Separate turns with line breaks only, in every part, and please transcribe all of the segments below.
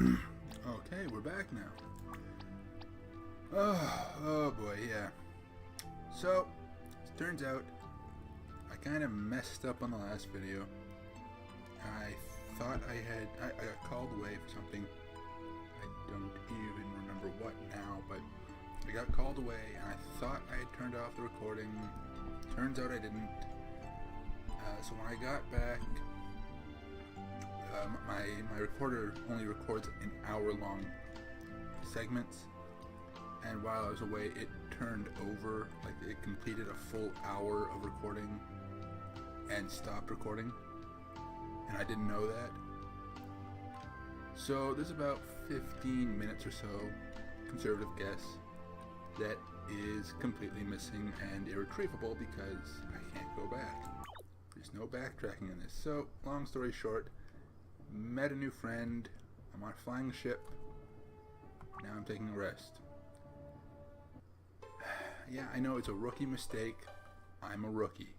Okay, we're back now. Oh boy, yeah. So, it turns out I kind of messed up on the last video. I thought I got called away for something. I don't even remember what now, but I got called away and I thought I had turned off the recording. Turns out I didn't. So when I got back, my recorder only records an hour-long segments, and while I was away, it turned over, like it completed a full hour of recording and stopped recording, and I didn't know that. So there's about 15 minutes or so, conservative guess, that is completely missing and irretrievable because I can't go back. There's no backtracking in this. So, long story short, met a new friend, I'm on a flying ship, now I'm taking a rest. Yeah, I know it's a rookie mistake, I'm a rookie.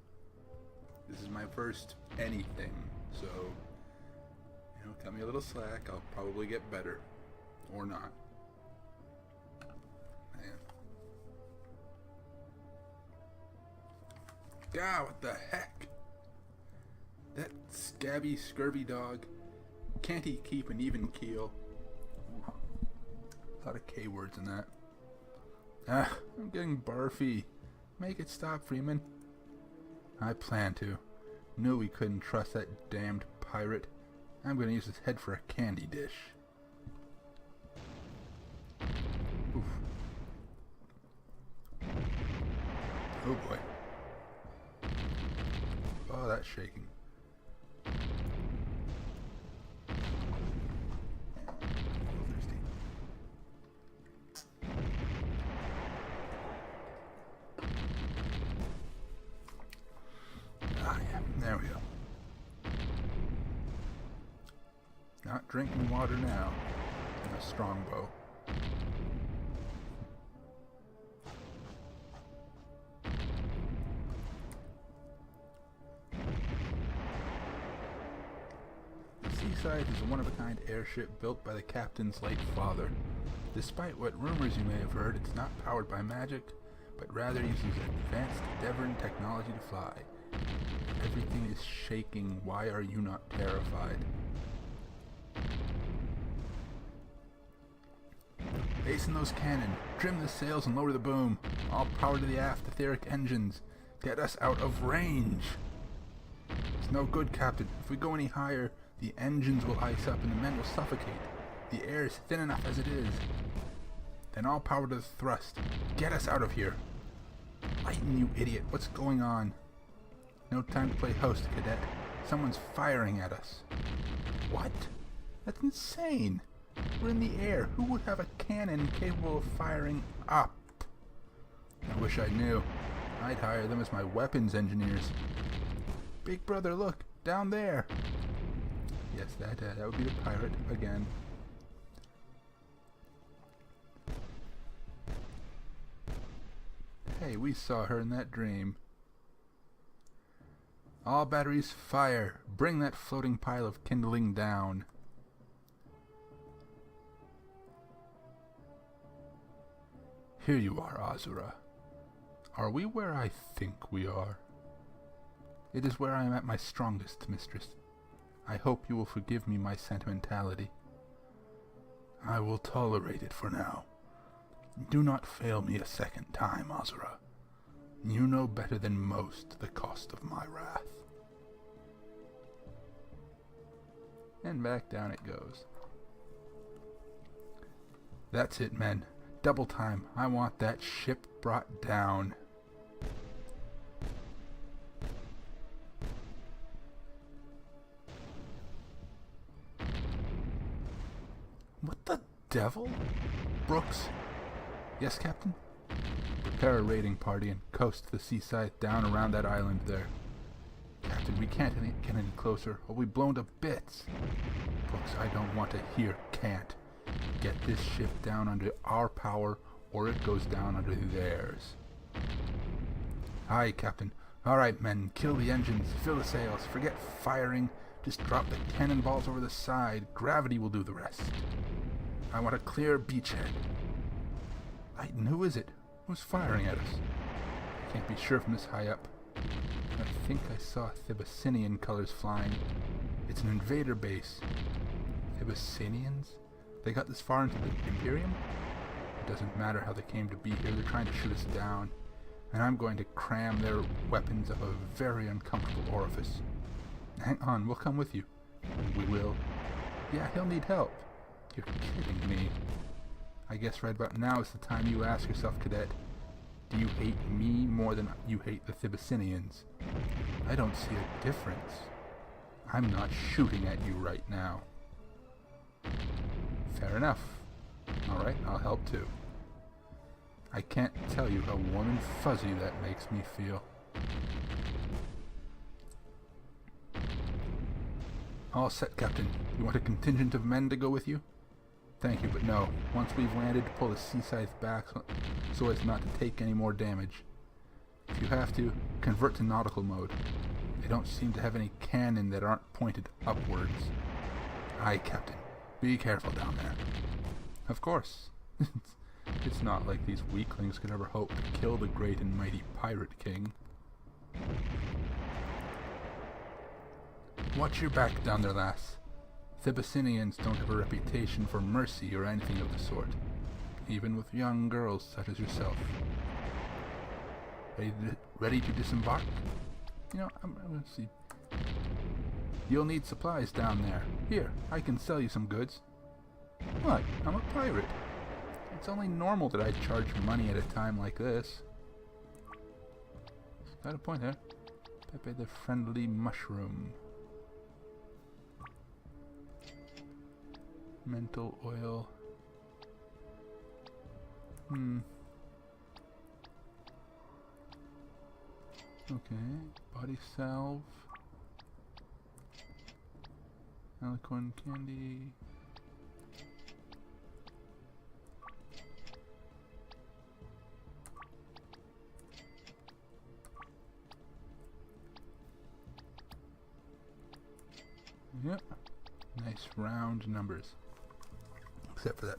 This is my first anything, so, you know, cut me a little slack, I'll probably get better. Or not. Man. God, what the heck? That scabby, scurvy dog. Can't he keep an even keel? A lot of K words in that. Ah, I'm getting barfy. Make it stop, Freeman. I plan to. Knew we couldn't trust that damned pirate. I'm gonna use his head for a candy dish. Oof. Oh boy. Oh, that's shaking. There we go. Not drinking water now. And a strongbow. The Seaside is a one-of-a-kind airship built by the captain's late father. Despite what rumors you may have heard, it's not powered by magic, but rather uses advanced Devon technology to fly. Everything is shaking. Why are you not terrified? Hasten those cannon. Trim the sails and lower the boom. All power to the aft etheric engines. Get us out of range. It's no good, Captain. If we go any higher, the engines will ice up and the men will suffocate. The air is thin enough as it is. Then all power to the thrust. Get us out of here. Lighten, you idiot. What's going on? No time to play host, cadet. Someone's firing at us. What? That's insane. We're in the air. Who would have a cannon capable of firing up? I wish I knew. I'd hire them as my weapons engineers. Big brother, look. Down there. Yes, that would be the pirate again. Hey, we saw her in that dream. All batteries fire. Bring that floating pile of kindling down. Here you are, Azura. Are we where I think we are? It is where I am at my strongest, mistress. I hope you will forgive me my sentimentality. I will tolerate it for now. Do not fail me a second time, Azura. You know better than most the cost of my wrath. And back down it goes. That's it, men. Double time. I want that ship brought down. What the devil? Brooks? Yes, Captain? Prepare a raiding party and coast the Seaside down around that island there. Captain, we can't get any closer, or we'll be blown to bits. Brooks, I don't want to hear can't. Get this ship down under our power, or it goes down under theirs. Aye, Captain. Alright, men, kill the engines, fill the sails, forget firing, just drop the cannonballs over the side. Gravity will do the rest. I want a clear beachhead. Lighten, who is it? Who's firing at us? I can't be sure from this high up. I think I saw Thibacinian colors flying. It's an invader base. Thibacinians? They got this far into the Imperium? It doesn't matter how they came to be here, they're trying to shoot us down. And I'm going to cram their weapons up a very uncomfortable orifice. Hang on, we'll come with you. We will. Yeah, he'll need help. You're kidding me. I guess right about now is the time you ask yourself, Cadet, do you hate me more than you hate the Thibacinians? I don't see a difference. I'm not shooting at you right now. Fair enough. Alright, I'll help too. I can't tell you how warm and fuzzy that makes me feel. All set, Captain. You want a contingent of men to go with you? Thank you, but no. Once we've landed, pull the sea scythe back so as not to take any more damage. If you have to, convert to nautical mode. They don't seem to have any cannon that aren't pointed upwards. Aye, Captain. Be careful down there. Of course. It's not like these weaklings could ever hope to kill the great and mighty Pirate King. Watch your back down there, lass. Thibacinians don't have a reputation for mercy or anything of the sort, even with young girls such as yourself. Ready to disembark? You know, I'm gonna see. You'll need supplies down there. Here, I can sell you some goods. What? I'm a pirate. It's only normal that I charge money at a time like this. Got a point there. Pepe the friendly mushroom. Mental oil. Okay. Body salve. Alicorn candy. Yep. Nice round numbers. Except for that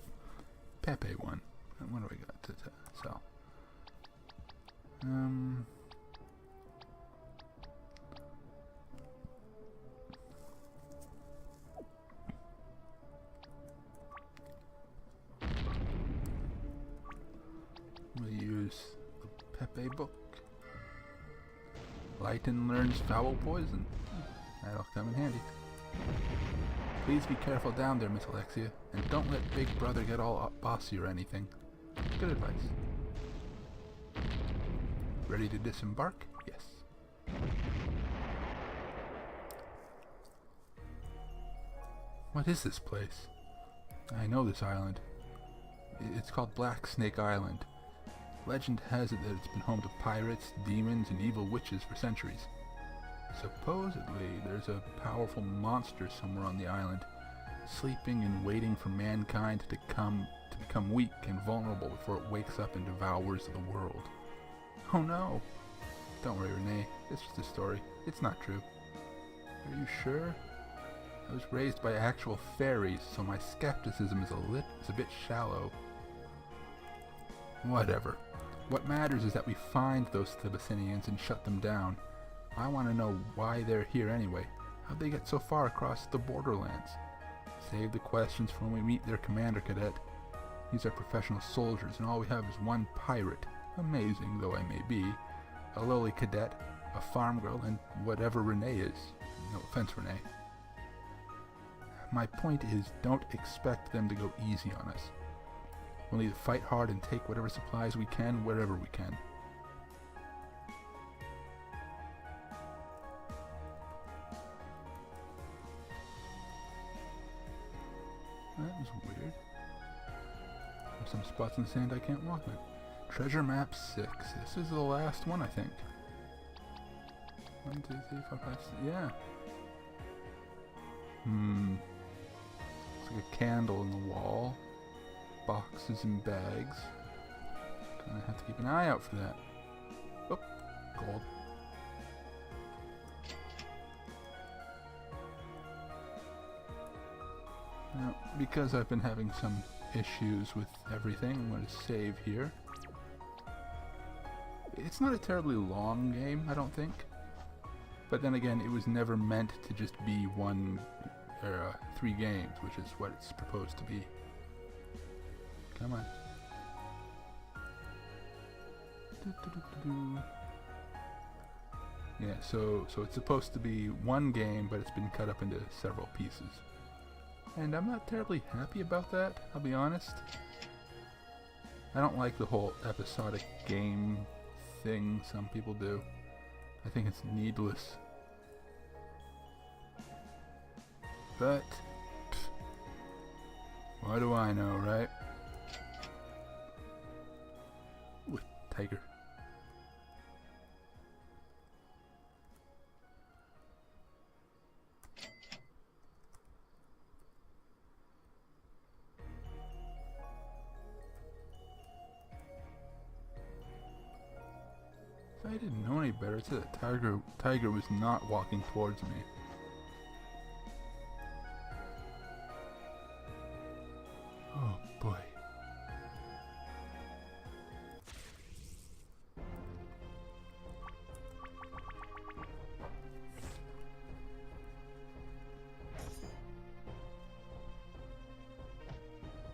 Pepe one. What do we got to sell? We'll use the Pepe book. Lighten learns foul poison. That'll come in handy. Please be careful down there, Miss Alexia, and don't let Big Brother get all bossy or anything. Good advice. Ready to disembark? Yes. What is this place? I know this island. It's called Black Snake Island. Legend has it that it's been home to pirates, demons, and evil witches for centuries. Supposedly, there's a powerful monster somewhere on the island, sleeping and waiting for mankind to become weak and vulnerable before it wakes up and devours the world. Oh no! Don't worry, Renee. It's just a story. It's not true. Are you sure? I was raised by actual fairies, so my skepticism is a bit shallow. Whatever. What matters is that we find those Thibacinians and shut them down. I want to know why they're here anyway. How'd they get so far across the borderlands? Save the questions for when we meet their commander, Cadet. These are professional soldiers, and all we have is one pirate, amazing though I may be, a lowly cadet, a farm girl, and whatever Renee is. No offense, Renee. My point is, don't expect them to go easy on us. We'll need to fight hard and take whatever supplies we can, wherever we can. That was weird. There's some spots in the sand I can't walk in. Treasure map 6. This is the last one, I think. 1, 2, 3, 4, 5, 6. Yeah. Looks like a candle in the wall. Boxes and bags. Gonna have to keep an eye out for that. Oh, gold. Now, because I've been having some issues with everything, I'm going to save here. It's not a terribly long game, I don't think. But then again, it was never meant to just be one or 3 games, which is what it's proposed to be. Come on. Yeah, so it's supposed to be one game, but it's been cut up into several pieces. And I'm not terribly happy about that, I'll be honest. I don't like the whole episodic game thing some people do. I think it's needless. But, what do I know, right? Ooh, tiger. If I didn't know any better, it said the tiger was not walking towards me. Oh boy.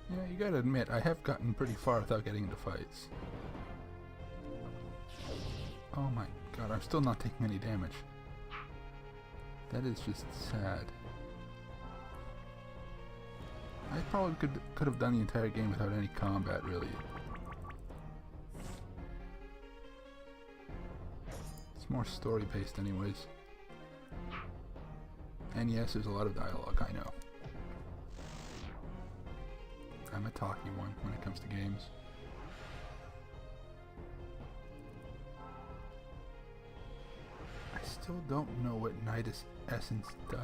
Yeah, you gotta admit, I have gotten pretty far without getting into fights. Oh my god, I'm still not taking any damage. That is just sad. I probably could have done the entire game without any combat, really. It's more story-based anyways. And yes, there's a lot of dialogue, I know. I'm a talky one when it comes to games. I still don't know what Nidus Essence does.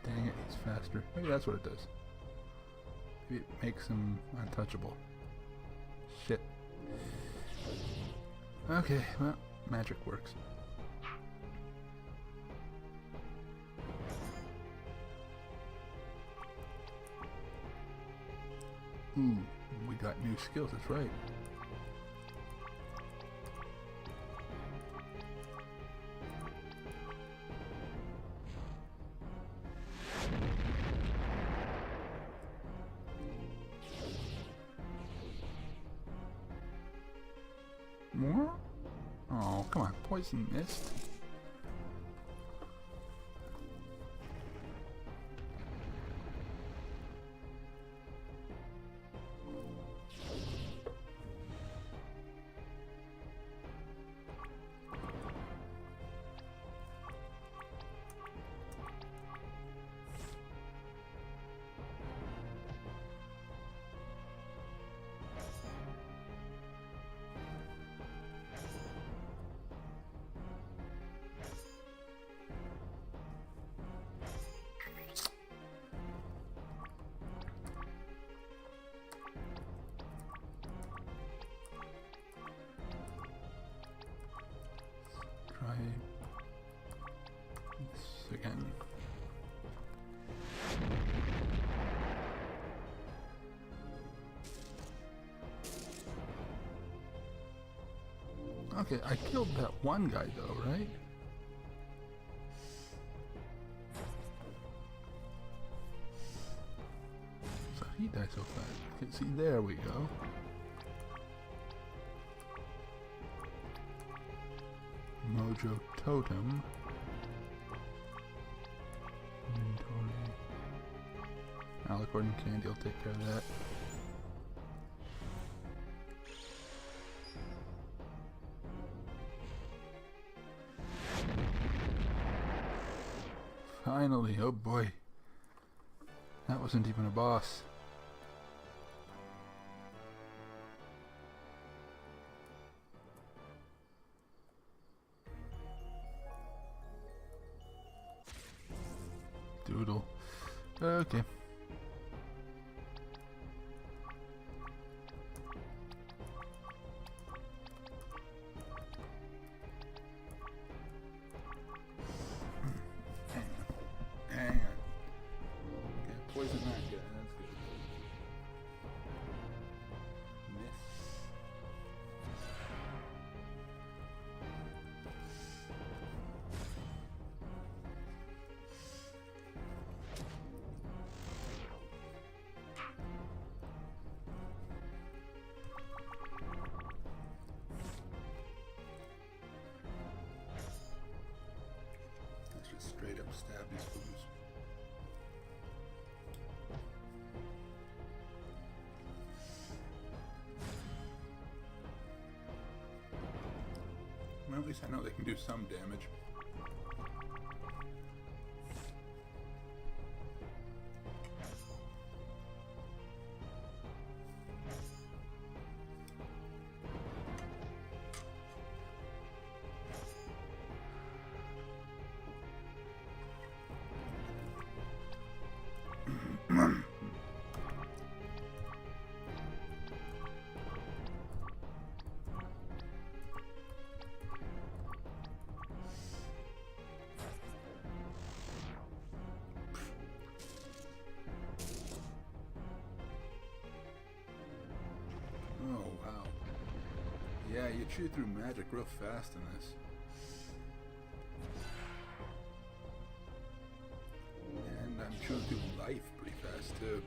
Dang it, he's faster. Maybe that's what it does. Maybe it makes him untouchable. Shit. Okay, well, magic works. Ooh, we got new skills, that's right. More? Oh, come on, poison mist. Try this again. Okay, I killed that one guy though, right? So he died so fast. Okay, see, there we go. Mojo Totem. Inventory. Alicorn and Candy will take care of that. Finally, oh boy. That wasn't even a boss. Doodle. Okay. Straight up stab these fools. Well, at least I know they can do some damage. Oh, wow. Yeah, you chew through magic real fast in this. And I'm chewing through life pretty fast, too.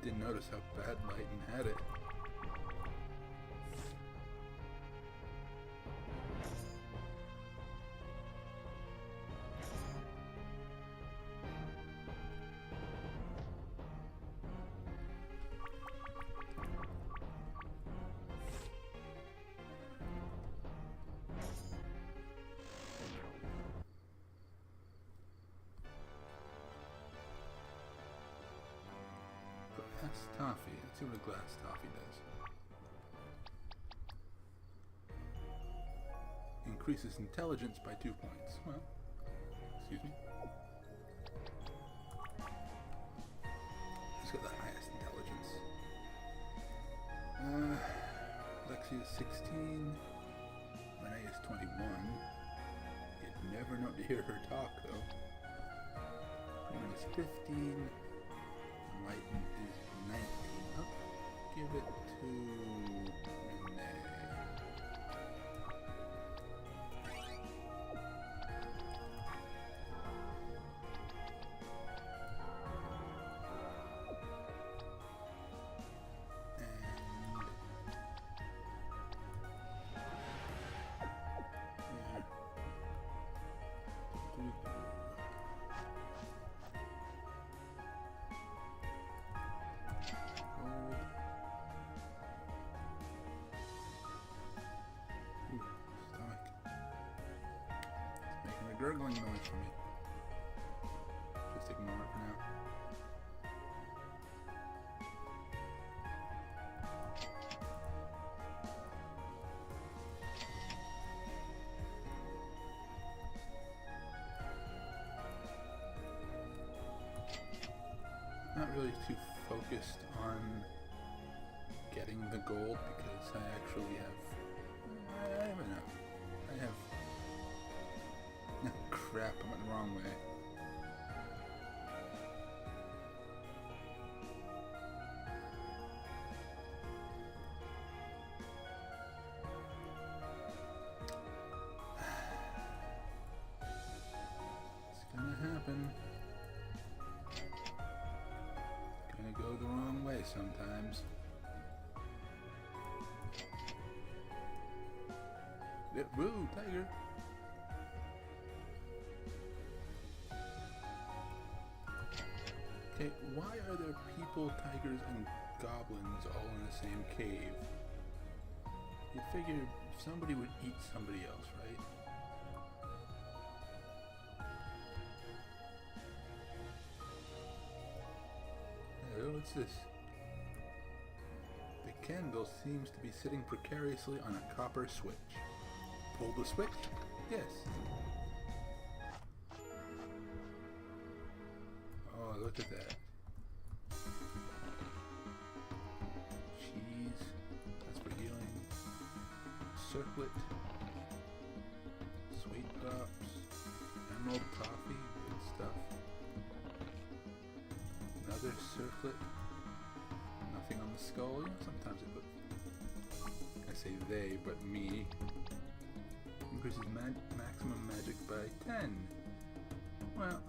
Didn't notice how bad Lighten had it. Glass toffee. Let's see what a glass toffee does. Increases intelligence by 2 points. Well, excuse me. Who's got the highest intelligence? Lexi is 16. Renee is 21. You'd never know to hear her talk, though. Freeman is 15. Lighten is 19. I'll give it to Renee. Gurgling noise for me. Just ignore it for now. Not really too focused on getting the gold because I actually have. I have enough. I have. Crap, I went the wrong way. It's gonna happen. Gonna go the wrong way sometimes. Woo, tiger! Okay, why are there people, tigers, and goblins all in the same cave? You'd figure somebody would eat somebody else, right? Oh, what's this? The candle seems to be sitting precariously on a copper switch. Pull the switch? Yes. Look at that. Cheese. That's for healing. Circlet. Sweet drops. Emerald toffee. Good stuff. Another circlet. Nothing on the skull. You know, sometimes it put. I say they, but me. Increases maximum magic by 10. Well.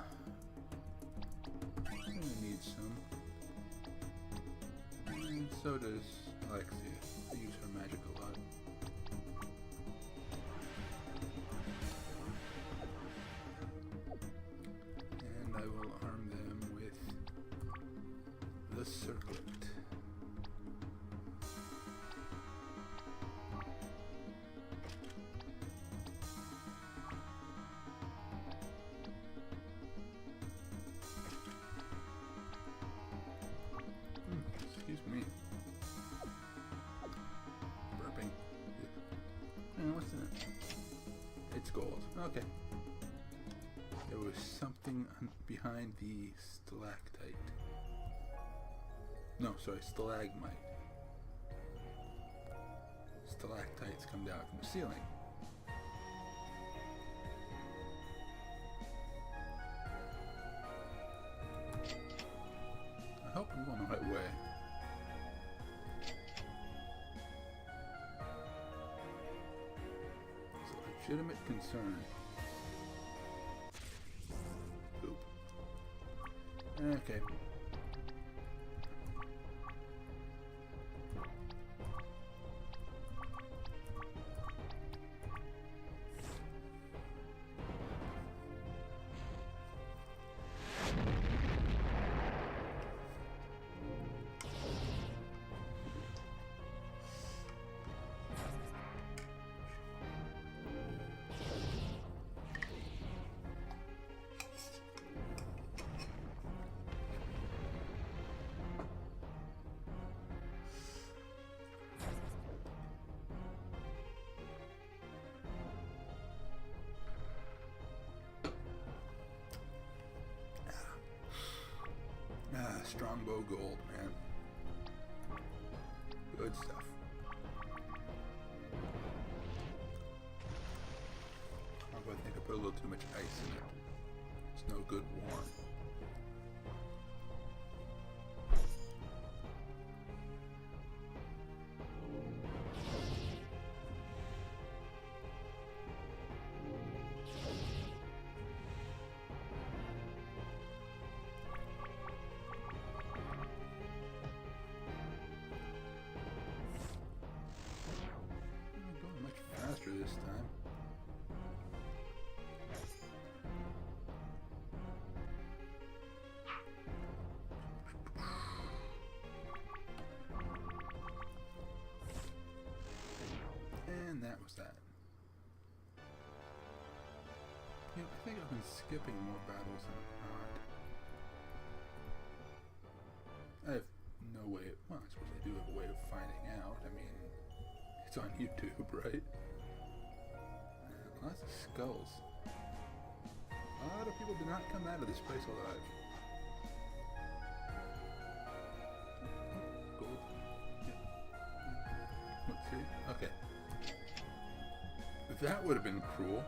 Need some. And so does Alexia. I use her magic a lot. will arm them with the circlet. Excuse me. Burping. What's in it? It's gold. Okay. There was something behind the stalactite. No, sorry, stalagmite. Stalactites come down from the ceiling. I hope I'm going the right way. It's a legitimate concern. Poop. Okay. Strongbow gold, man. Good stuff. I think I put a little too much ice in it. It's no good warm. This time. And that was that. You know, I think I've been skipping more battles than not. I have no way, well, I suppose I do have a way of finding out. I mean, it's on YouTube, right? Lots of skulls. A lot of people did not come out of this place alive. Oh, gold. Yeah. Let's see. Okay. That would have been cruel.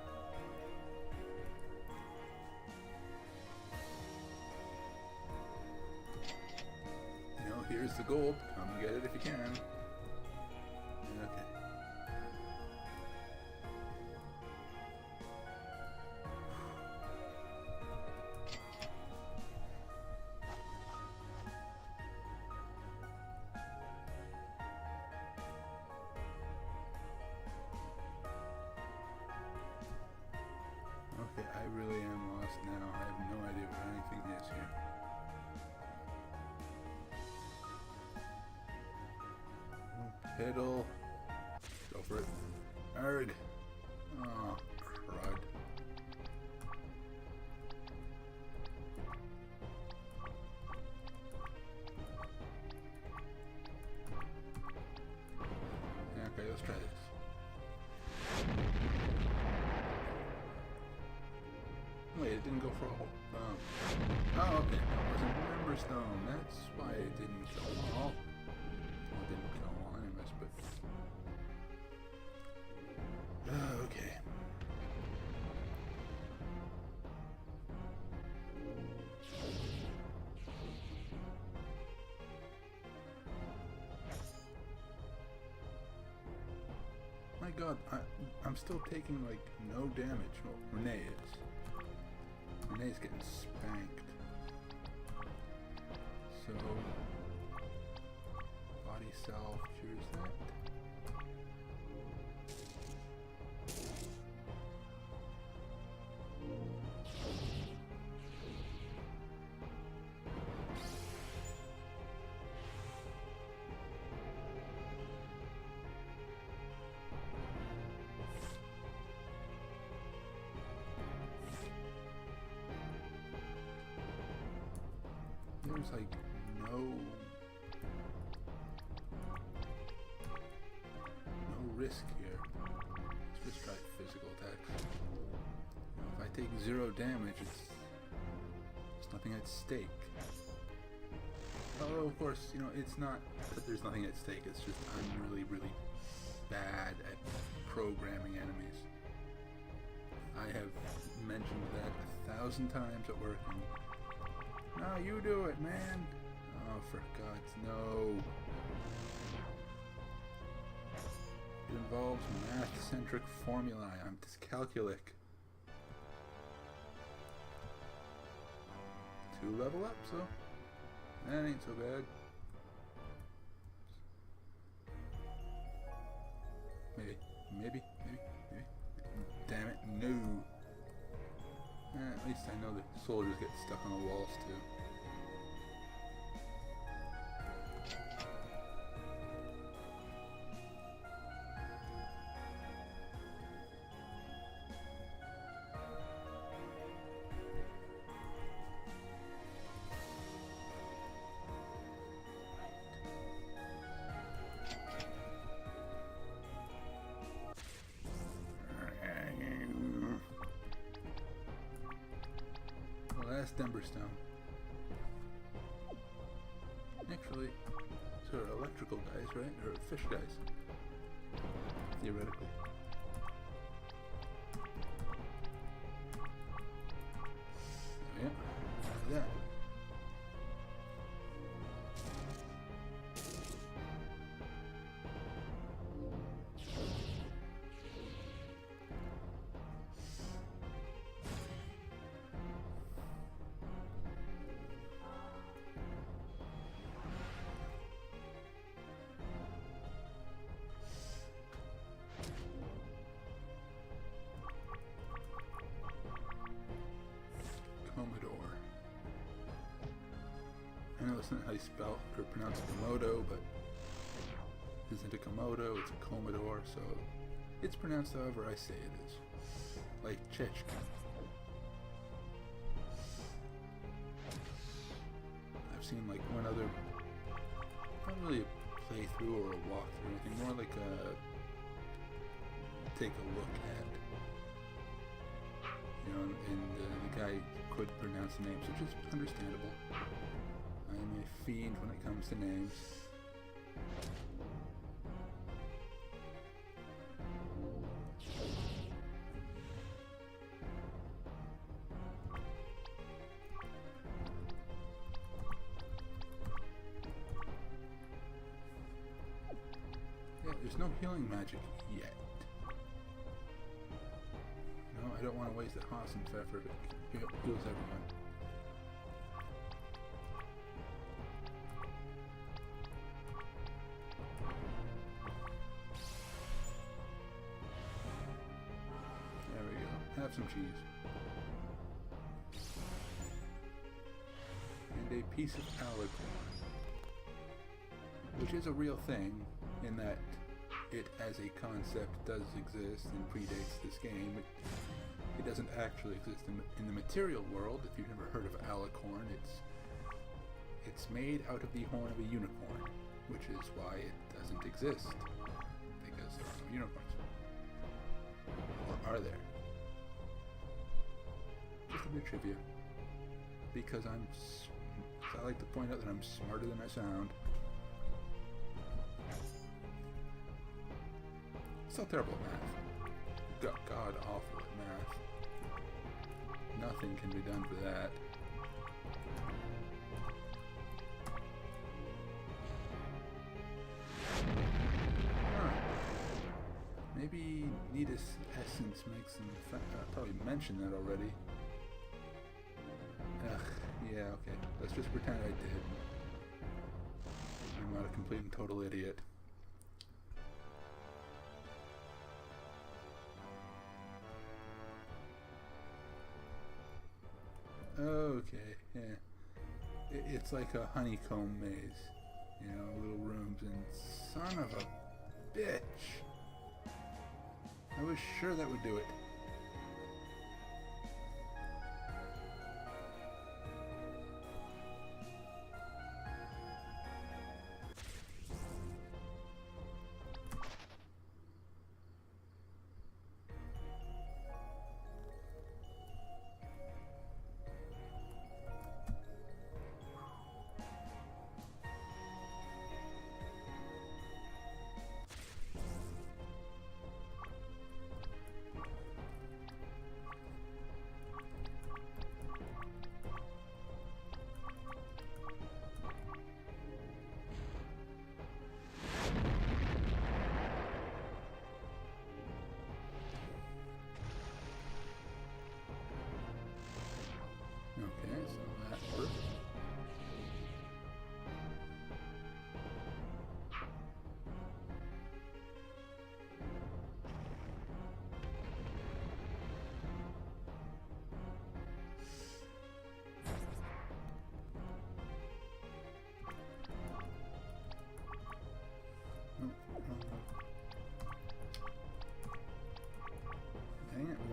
You know, here's the gold. Come get it if you can. Okay. Okay, I really am lost now. I have no idea what anything is here. Piddle. Go for it. Arg. Oh, crud. Okay, let's try this. Wait, it didn't go for a whole... oh, okay. It wasn't Member Stone. That's why it didn't kill them all. Well, it didn't kill them all anyways, but... okay. My god, I'm still taking, like, no damage. Well, Renee is. Renee's getting spanked. So, body self, choose that. There's like no risk here. Let's just try physical attacks. If I take 0 damage, there's nothing at stake. Although, of course, you know, it's not that there's nothing at stake, it's just I'm really, really bad at programming enemies. I have mentioned that 1,000 times at work, and no, you do it, man! Oh, for God's no. It involves math-centric formulae. I'm dyscalculic. 2 level up, so that ain't so bad. Maybe. Damn it, no. At least I know the soldiers get stuck on the walls too. Last Emberstone. Actually, sort of electrical guys, right? Or fish guys. Theoretically. Yeah, that. Commodore. I know it's not how you spell or pronounce Komodo, but it isn't a Komodo, it's a Commodore, so it's pronounced however I say it is. Like Chechka. I've seen like one other, not really a playthrough or a walkthrough or anything, more like a take a look at. You know, and the guy could pronounce the names, which is understandable. I am a fiend when it comes to names. Yeah, there's no healing magic yet. No, I don't want to waste a Hassen's effort. It heals everyone. There we go. Have some cheese. And a piece of alicorn. Which is a real thing, in that it as a concept does exist and predates this game. It doesn't actually exist in the material world. If you've never heard of alicorn, it's made out of the horn of a unicorn, which is why it doesn't exist, because there are no unicorns. Or are there? Just a bit of trivia, because I like to point out that I'm smarter than I sound. Still terrible at math. God awful at math. Nothing can be done for that. Huh. Maybe Nita's essence makes them probably mentioned that already. Ugh, yeah, okay. Let's just pretend I did. I'm not a complete and total idiot. Okay, yeah. It's like a honeycomb maze. You know, little rooms, and son of a bitch! I was sure that would do it.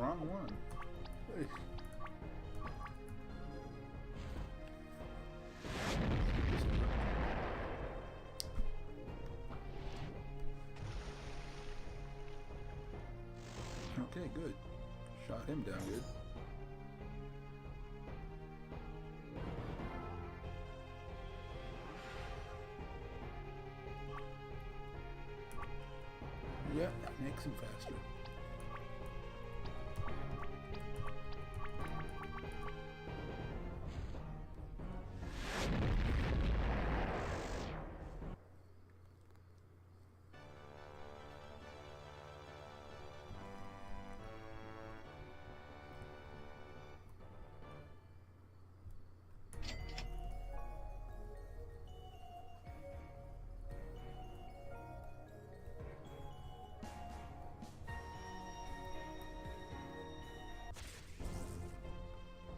wrong one. Hey. Okay, good. Shot him down good. Yep, makes him faster.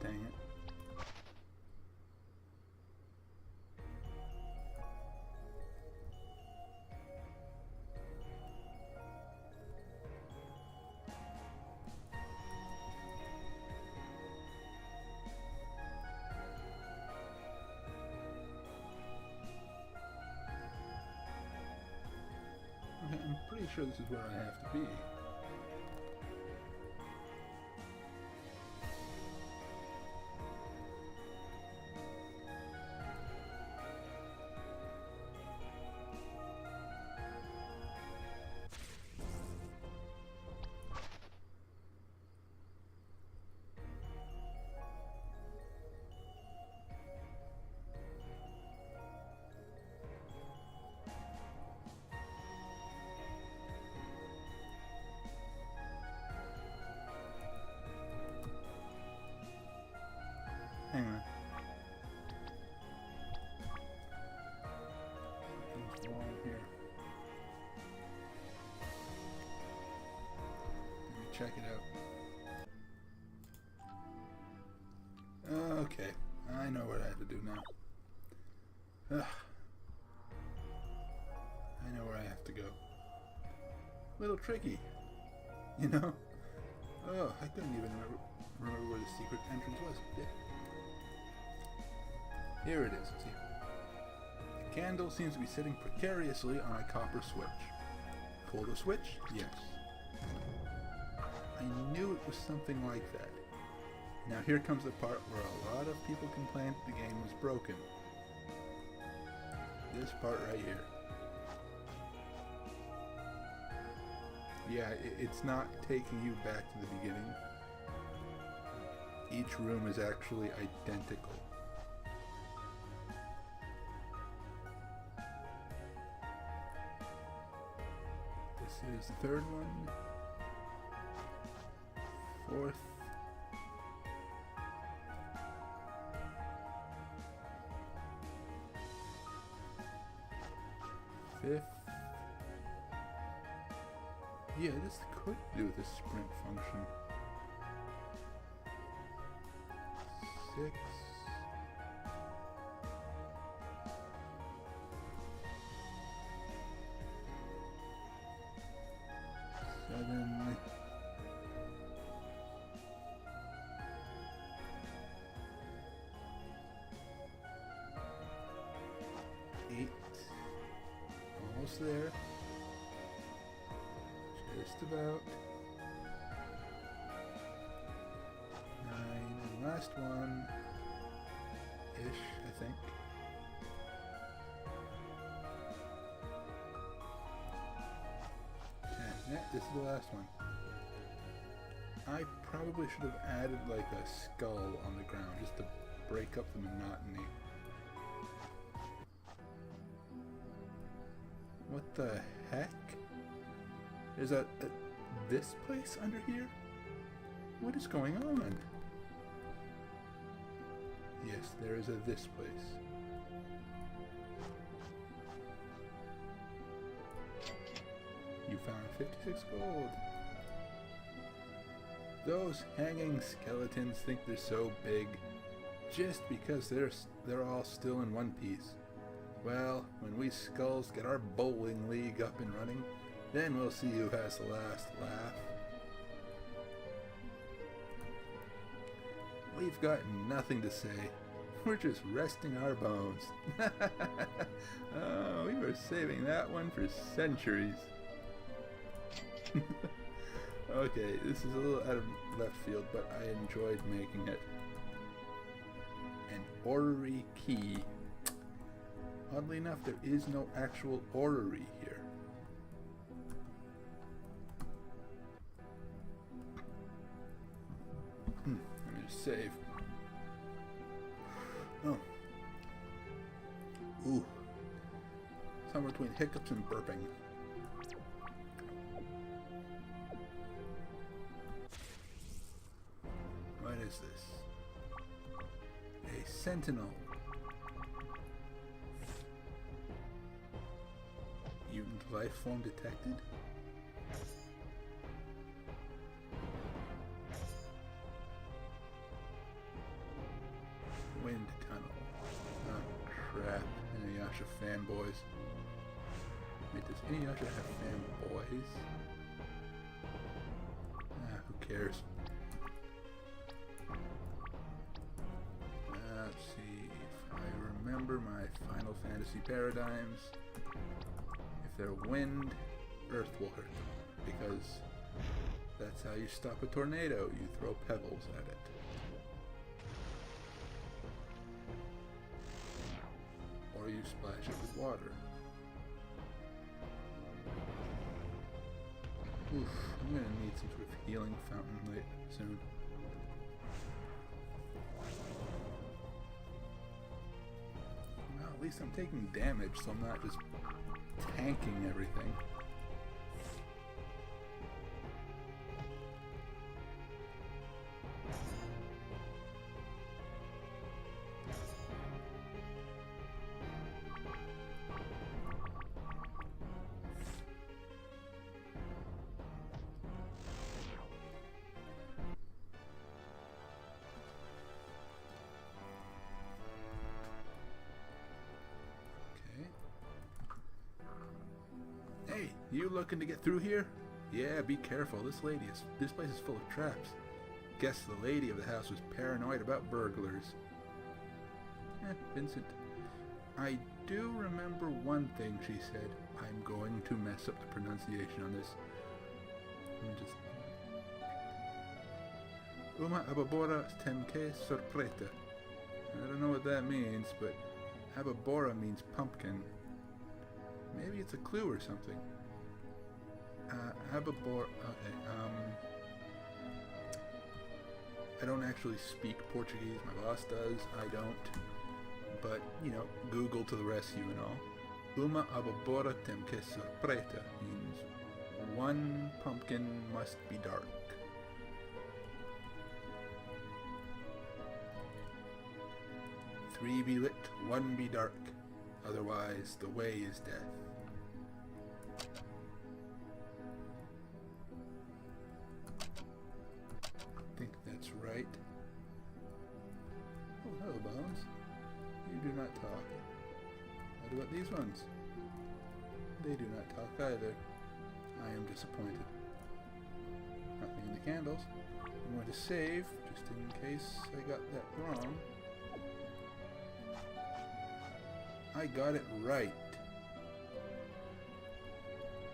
Dang it. Okay, I'm pretty sure this is where I have to be. Hang on. There's one here. Let me check it out. Okay, I know what I have to do now. Ugh. I know where I have to go. Little tricky, you know? Oh, I couldn't even remember where the secret entrance was. Yeah. Here it is. See, the candle seems to be sitting precariously on a copper switch. Pull the switch? Yes. I knew it was something like that. Now here comes the part where a lot of people complained the game was broken. This part right here. Yeah, it's not taking you back to the beginning. Each room is actually identical. This is the third one. Fourth. Fifth. Yeah, this could do with a sprint function. 6. 7. 8. Almost there. Just about. 9, and last one ish, I think. 10. Yeah, this is the last one. I probably should have added like a skull on the ground just to break up the monotony. What the heck? There's this place under here? What is going on? Yes, there is a this place. You found 56 gold. Those hanging skeletons think they're so big just because they're all still in one piece. Well, when we skulls get our bowling league up and running, then we'll see who has the last laugh. we've got nothing to say. We're just resting our bones. Oh, we were saving that one for centuries. Okay, this is a little out of left field, but I enjoyed making it. An orrery key. Oddly enough, there is no actual orrery here. Let me just save. Oh. Ooh. Somewhere between hiccups and burping. What is this? A sentinel. Mutant life form detected? Wind tunnel. Oh crap. Inuyasha fanboys. Wait, does Inuyasha have fanboys? Ah, who cares? Let's see if I remember my Final Fantasy paradigms. If they're wind, earth will hurt them, because that's how you stop a tornado. You throw pebbles at it. Or you splash it with water. Oof, I'm gonna need some sort of healing fountain soon. Well, at least I'm taking damage, so I'm not just tanking everything. Hey, you looking to get through here? Yeah, be careful. This place is full of traps. Guess the lady of the house was paranoid about burglars. Vincent. I do remember one thing she said. I'm going to mess up the pronunciation on this. Uma ababora temke sorpreta. I don't know what that means, but ababora means pumpkin. Maybe it's a clue or something. Ababora. Okay. I don't actually speak Portuguese. My boss does. I don't. But, you know, Google to the rescue and all. Uma ababora tem que ser preta means one pumpkin must be dark. Three be lit, one be dark. Otherwise, the way is death. I think that's right. Oh, hello, Bones. You do not talk. What about these ones? They do not talk either. I am disappointed. Nothing in the candles. I'm going to save, just in case I got that wrong. I got it right.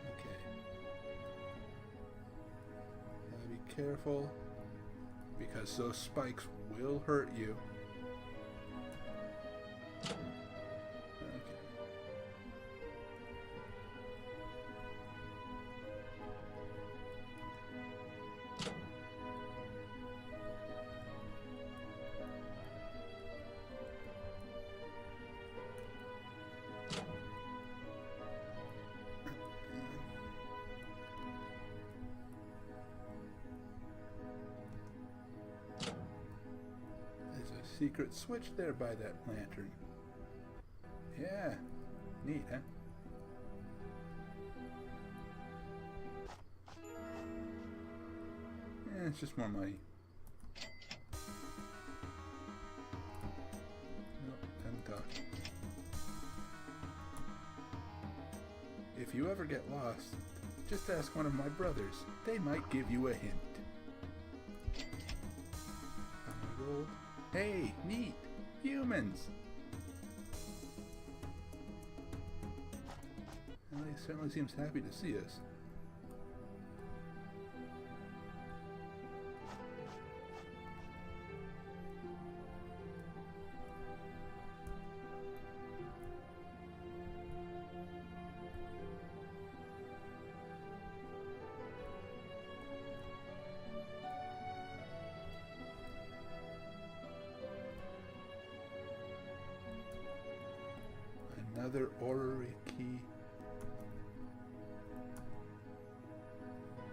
Okay. Gotta be careful, because those spikes will hurt you. Secret switch there by that lantern. Yeah, neat, huh? Yeah, it's just more money. Nope, time to talk. If you ever get lost, just ask one of my brothers. They might give you a hint. Gold. Hey, neat! Humans! Well, he certainly seems happy to see us. Another orrery key.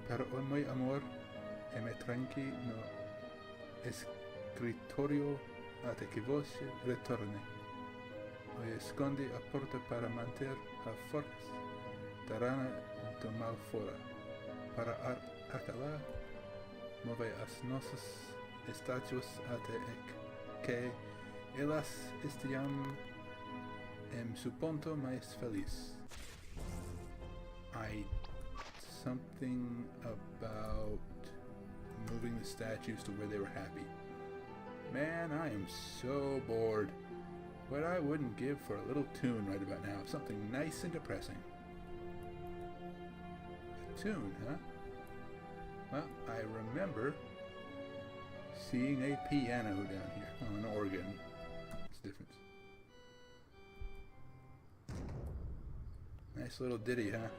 Pero hoy mi amor, e me tranqui no escritorio até que você retorne. Hoy esconde a porta para manter a força tarana do mal fora. Para acalar, move as nossas estátuas até que elas estejam em su ponto mais feliz. Something about moving the statues to where they were happy. Man, I am so bored. What I wouldn't give for a little tune right about now. Something nice and depressing. A tune, huh? Well, I remember seeing a piano down here. Oh, an organ. What's the difference? Nice little ditty, huh?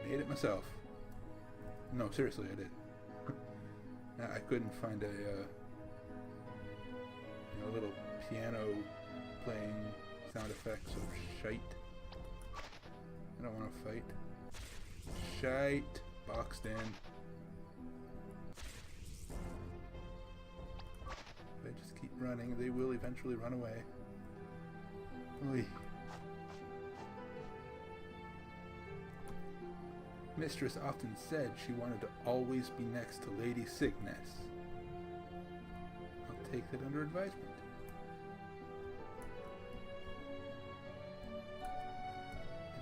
Made it myself. No, seriously, I did. I couldn't find a little piano playing sound effects or shite. I don't want to fight. Shite. Boxed in. If I just keep running, they will eventually run away. Oy. Mistress often said she wanted to always be next to Lady Cygnus. I'll take that under advisement.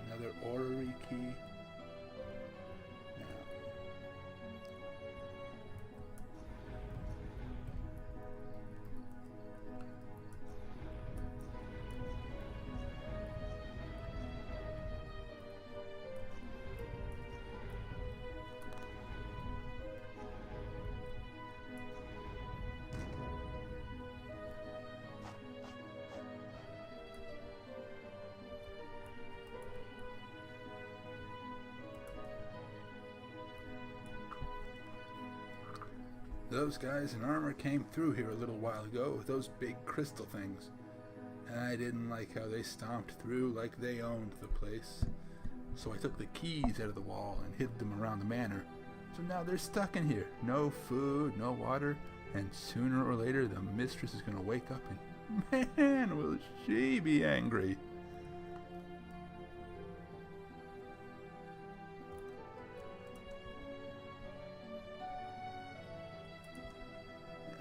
Another orrery key. Those guys in armor came through here a little while ago with those big crystal things. And I didn't like how they stomped through like they owned the place. So I took the keys out of the wall and hid them around the manor. So now they're stuck in here. No food, no water, and sooner or later the mistress is going to wake up and, man, will she be angry.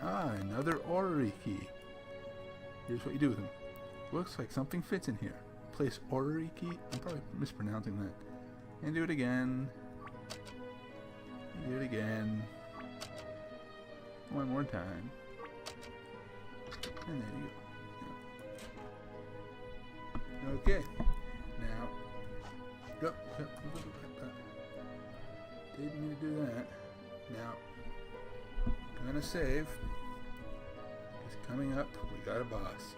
Ah, another orrery key. Here's what you do with them. Looks like something fits in here. Place orrery key. I'm probably mispronouncing that. And do it again. Do it again. One more time. And there you go. Okay. Now. Didn't mean to do that. Now. Gonna save. Because coming up, we got a boss.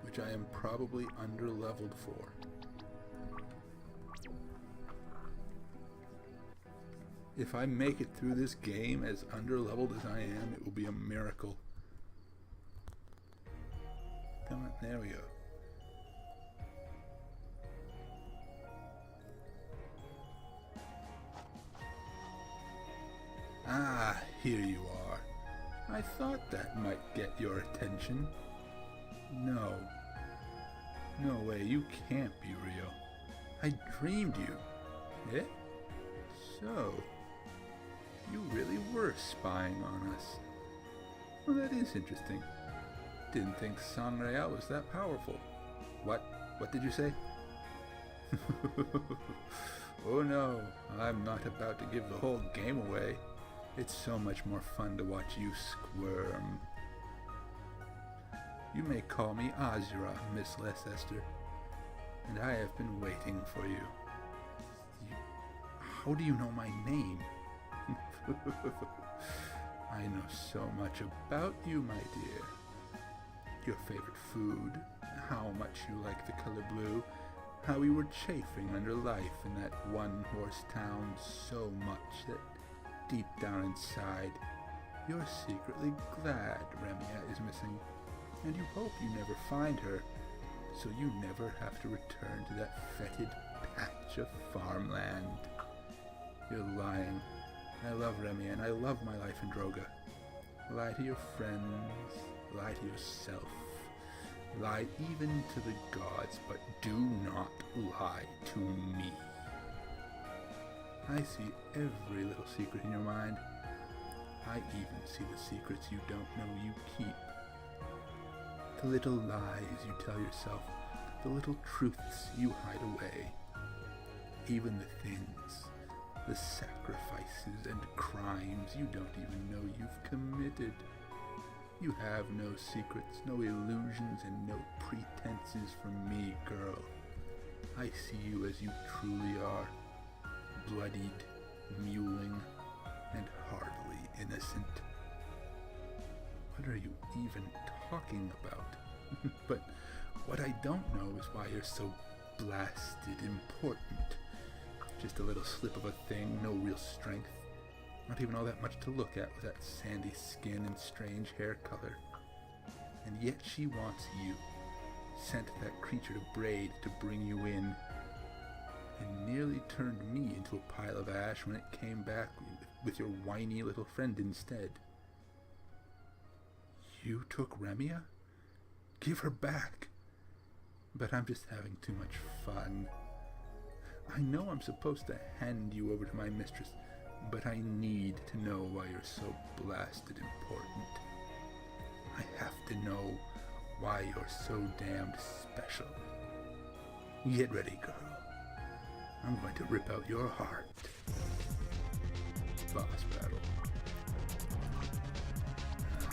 Which I am probably under-leveled for. If I make it through this game as under-leveled as I am, it will be a miracle. Come on, there we go. Ah, here you are. I thought that might get your attention. No. No way, you can't be real. I dreamed you. Eh? So, you really were spying on us. Well, that is interesting. Didn't think Sangreal was that powerful. What? What did you say? Oh no, I'm not about to give the whole game away. It's so much more fun to watch you squirm. You may call me Azura, Miss Leicester, and I have been waiting for you. How do you know my name? I know so much about you, my dear. Your favorite food, how much you like the color blue, how we were chafing under life in that one-horse town so much that deep down inside, you're secretly glad Remia is missing, and you hope you never find her, so you never have to return to that fetid patch of farmland. You're lying. I love Remia, and I love my life in Droga. Lie to your friends, lie to yourself, lie even to the gods, but do not lie to me. I see every little secret in your mind. I even see the secrets you don't know you keep. The little lies you tell yourself, the little truths you hide away. Even the things, the sacrifices and crimes you don't even know you've committed. You have no secrets, no illusions, and no pretenses from me, girl. I see you as you truly are, bloodied, mewling, and hardly innocent. What are you even talking about? But what I don't know is why you're so blasted important. Just a little slip of a thing, no real strength. Not even all that much to look at with that sandy skin and strange hair color. And yet she wants you. Sent that creature to braid to bring you in. And nearly turned me into a pile of ash when it came back with your whiny little friend instead. You took Remia? Give her back. But I'm just having too much fun. I know I'm supposed to hand you over to my mistress, but I need to know why you're so blasted important. I have to know why you're so damned special. Get ready, girl. I'm going to rip out your heart. Boss battle.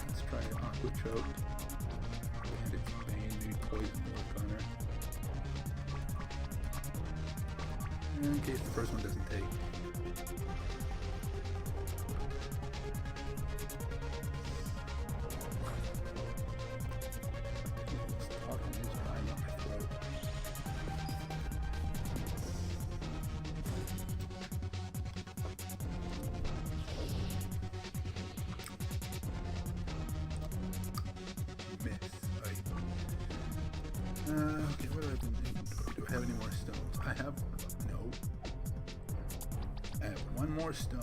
Let's try an aqua choke. Bandit's Bane, maybe poison work on her. In case the first one doesn't take. Okay, what do I have in inventory? Do I have any more stones? I have... no. I have one more stone.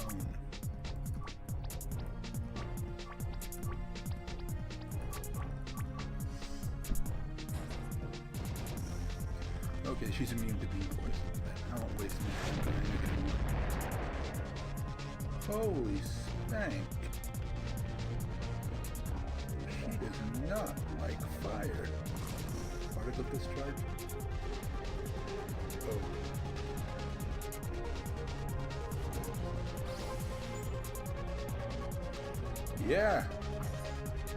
Okay, she's immune to being poisoned. I won't waste any time anymore. Holy stank. She does not like fire. Particle discharge? Oh. Yeah!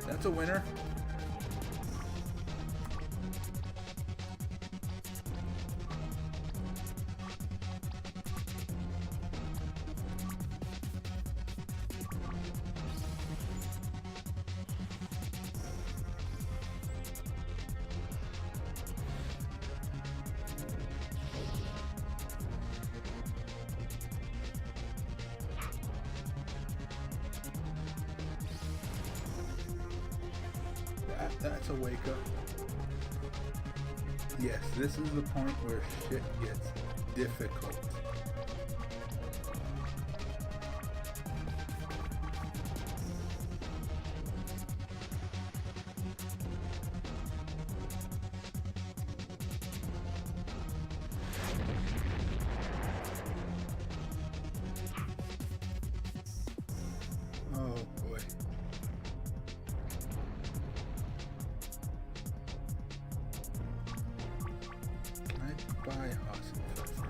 That's a winner. That's a wake up. Yes, this is the point where shit gets difficult. Oh boy. Buy Hasselpfeffer.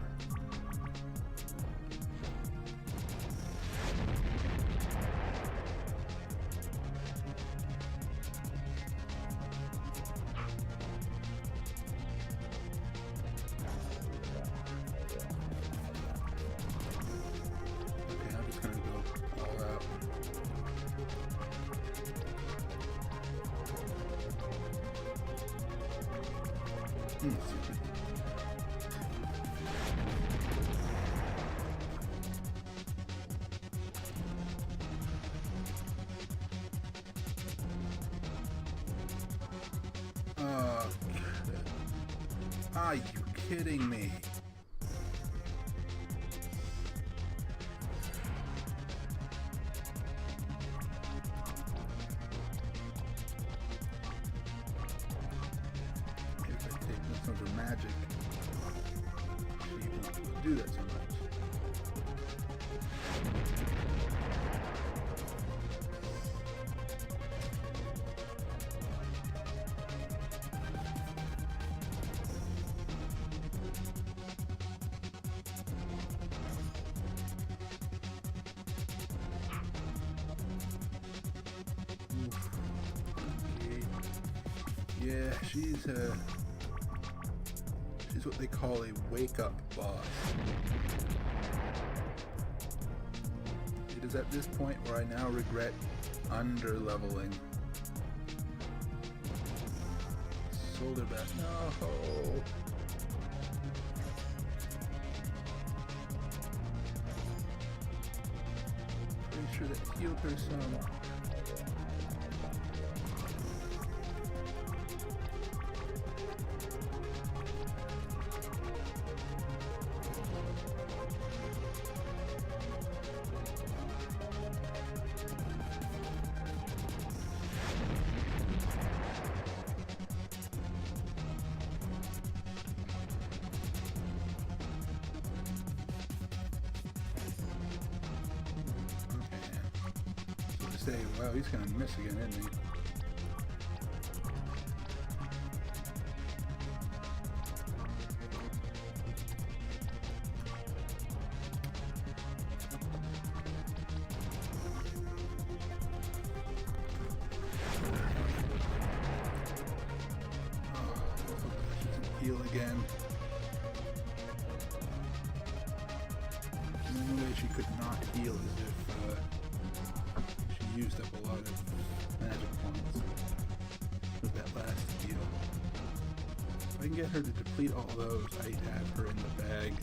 Are you kidding me? If I take some of her magic, she won't do that so much. Yeah, she's what they call a wake-up boss. It is at this point where I now regret under-leveling. Sold her back. No! Pretty sure that healed her some. Say, wow, he's gonna miss again, isn't he? Oh, heal again. The only way she could not heal is if used up a lot of magic points with that last heal. If I can get her to deplete all those, I have her in the bag.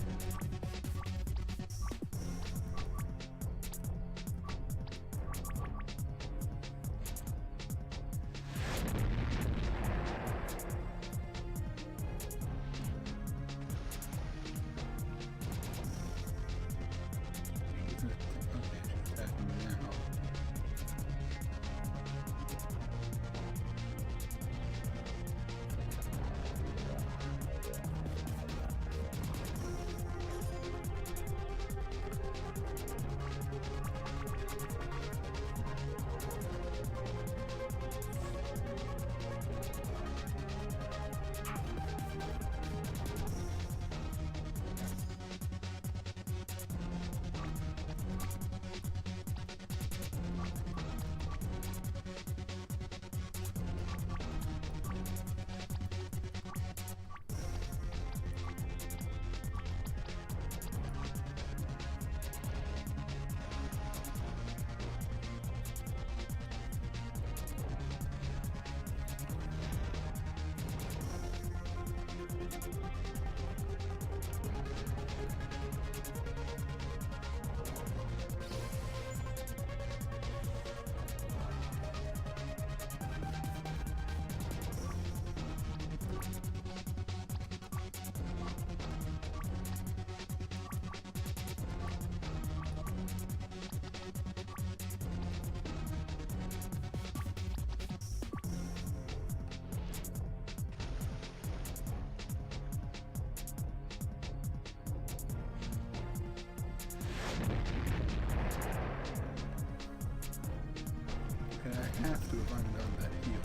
I have to have undone that heal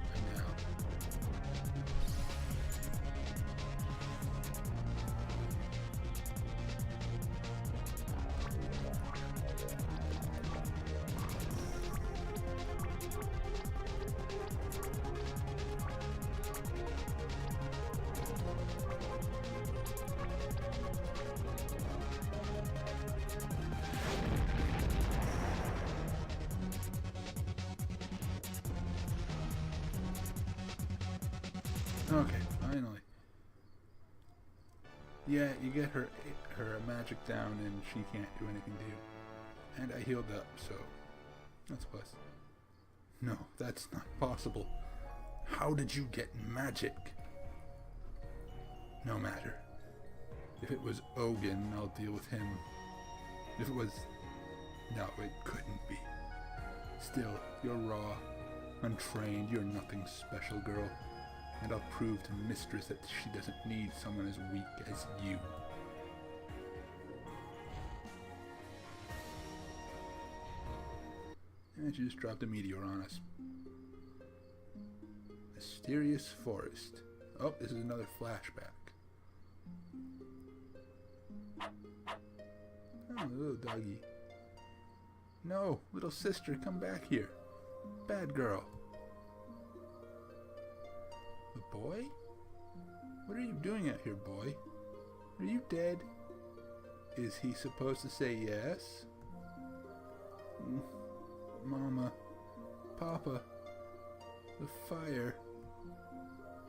by now. Okay, finally. Yeah, you get her magic down and she can't do anything to you. And I healed up, so that's a plus. No, that's not possible. How did you get magic? No matter. If it was Ogun, I'll deal with him. If it was... No, it couldn't be. Still, you're raw, untrained, you're nothing special, girl. And I'll prove to Mistress that she doesn't need someone as weak as you. And she just dropped a meteor on us. Mysterious forest. Oh, this is another flashback. Oh, little doggy. No, little sister, come back here. Bad girl. The boy? What are you doing out here, boy? Are you dead? Is he supposed to say yes? Mama. Papa. The fire.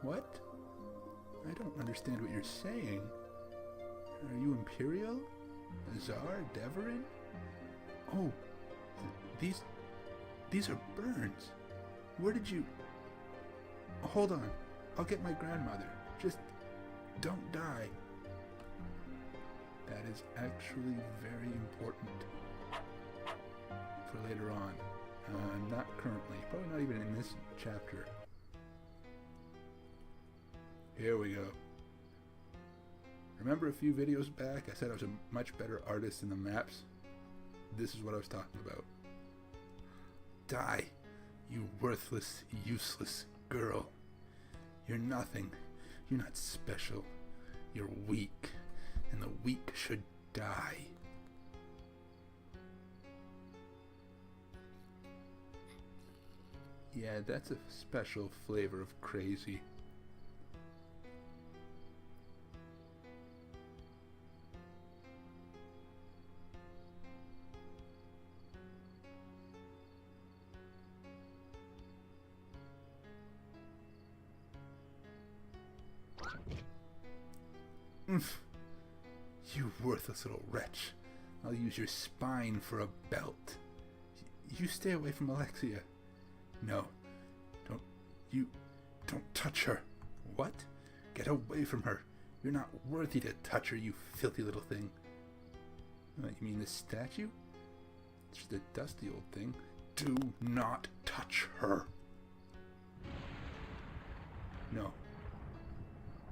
What? I don't understand what you're saying. Are you Imperial? Czar? Deverin? Oh, these are burns. Where did you... Hold on. I'll get my grandmother. Just don't die. That is actually very important for later on. Not currently. Probably not even in this chapter. Here we go. Remember a few videos back I said I was a much better artist in the maps? This is what I was talking about. Die, you worthless, useless girl. You're nothing. You're not special. You're weak, and the weak should die. Yeah, that's a special flavor of crazy. You worthless little wretch. I'll use your spine for a belt. You stay away from Alexia. No. Don't touch her. What? Get away from her. You're not worthy to touch her, you filthy little thing. You mean this statue? It's just a dusty old thing. Do not touch her. No.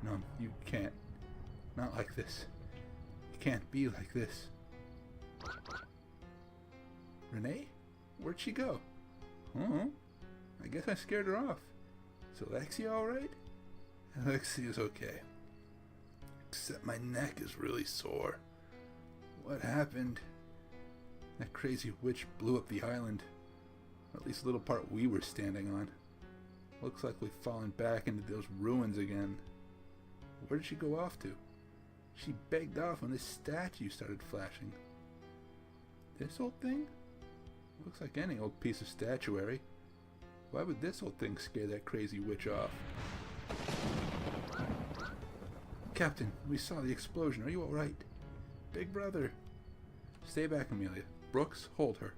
No, you can't. Not like this. You can't be like this. Renee? Where'd she go? Oh, I guess I scared her off. Is Alexia alright? Alexia's okay. Except my neck is really sore. What happened? That crazy witch blew up the island. Or at least the little part we were standing on. Looks like we've fallen back into those ruins again. Where did she go off to? She begged off when this statue started flashing. This old thing? Looks like any old piece of statuary. Why would this old thing scare that crazy witch off? Captain, we saw the explosion. Are you alright? Big brother. Stay back, Amelia. Brooks, hold her.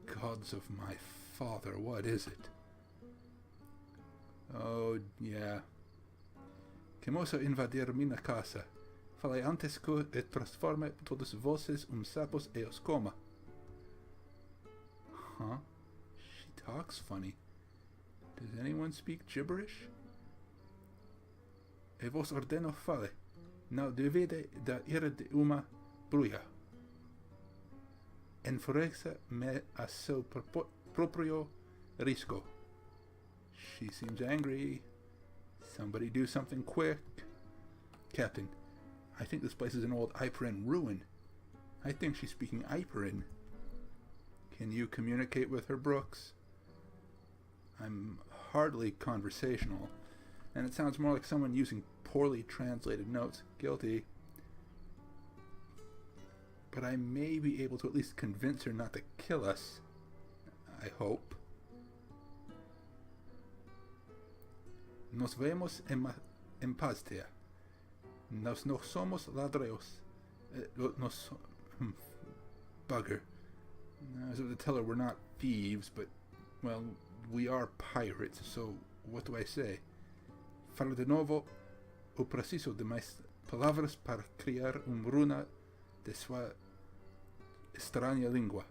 Gods of my father, what is it? Oh, yeah. Quemosa invadir minha casa. Falei antes que e transforme todas voces sapos e os coma. Huh? She talks funny. Does anyone speak gibberish? E vos ordeno fale. Não duvide da ira de uma bruja. Enfurece me a seu proprio risco. She seems angry. Somebody do something quick. Captain, I think this place is an old Yperen ruin. I think she's speaking Yperen. Can you communicate with her, Brooks? I'm hardly conversational, and it sounds more like someone using poorly translated notes. Guilty. But I may be able to at least convince her not to kill us. I hope. Nos vemos en Pastea. Nos no somos ladreos. Nos... Bugger. I was able to tell her we're not thieves, but, well, we are pirates, so what do I say? Falo de novo o preciso de mais palavras para criar runa de sua extraña língua.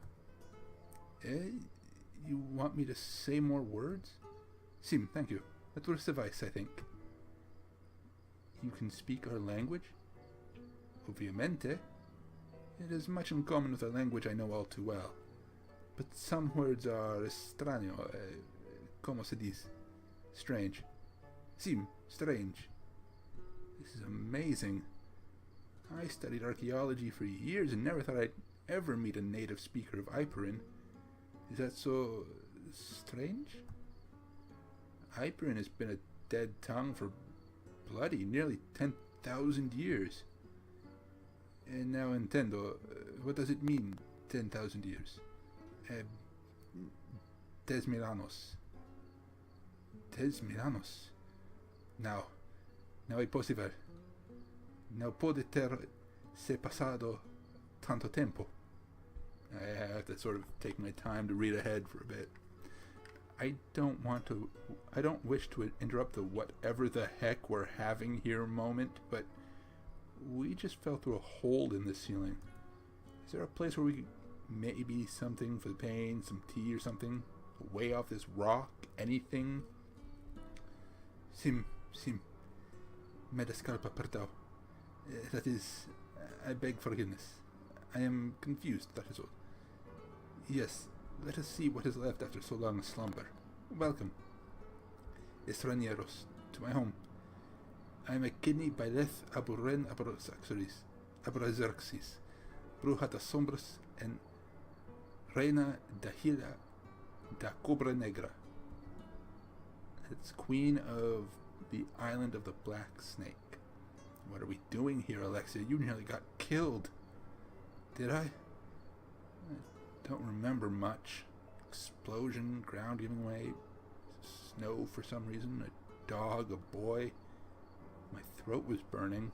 You want me to say more words? Sim, thank you. That will suffice, I think. You can speak our language? Ovviamente. It has much in common with a language I know all too well. But some words are extraño, como se dice? Strange. Sim, strange. This is amazing. I studied archaeology for years and never thought I'd ever meet a native speaker of Iperin. Is that so strange? Iperin has been a dead tongue for bloody nearly 10,000 years. And now entendo. What does it mean, 10,000 years? 10,000 anos. 10,000 anos. Now é possível. Não pode ter se passado tanto tempo. I have to sort of take my time to read ahead for a bit. I don't wish to interrupt the whatever the heck we're having here moment, but we just fell through a hole in the ceiling. Is there a place where we could maybe something for the pain, some tea or something? Way off this rock? Anything? Sim. Me desculpa, perdão. That is, I beg forgiveness. I am confused, that is all. Yes, let us see what is left after so long a slumber. Welcome, extranjeros, to my home. I am a kidney baileth aburren abraxerxis, bruja das sombras en reina da hila da cobra negra. It's queen of the island of the black snake. What are we doing here, Alexia? You nearly got killed. Did I? I don't remember much. Explosion, ground giving way, snow for some reason, a dog, a boy. My throat was burning.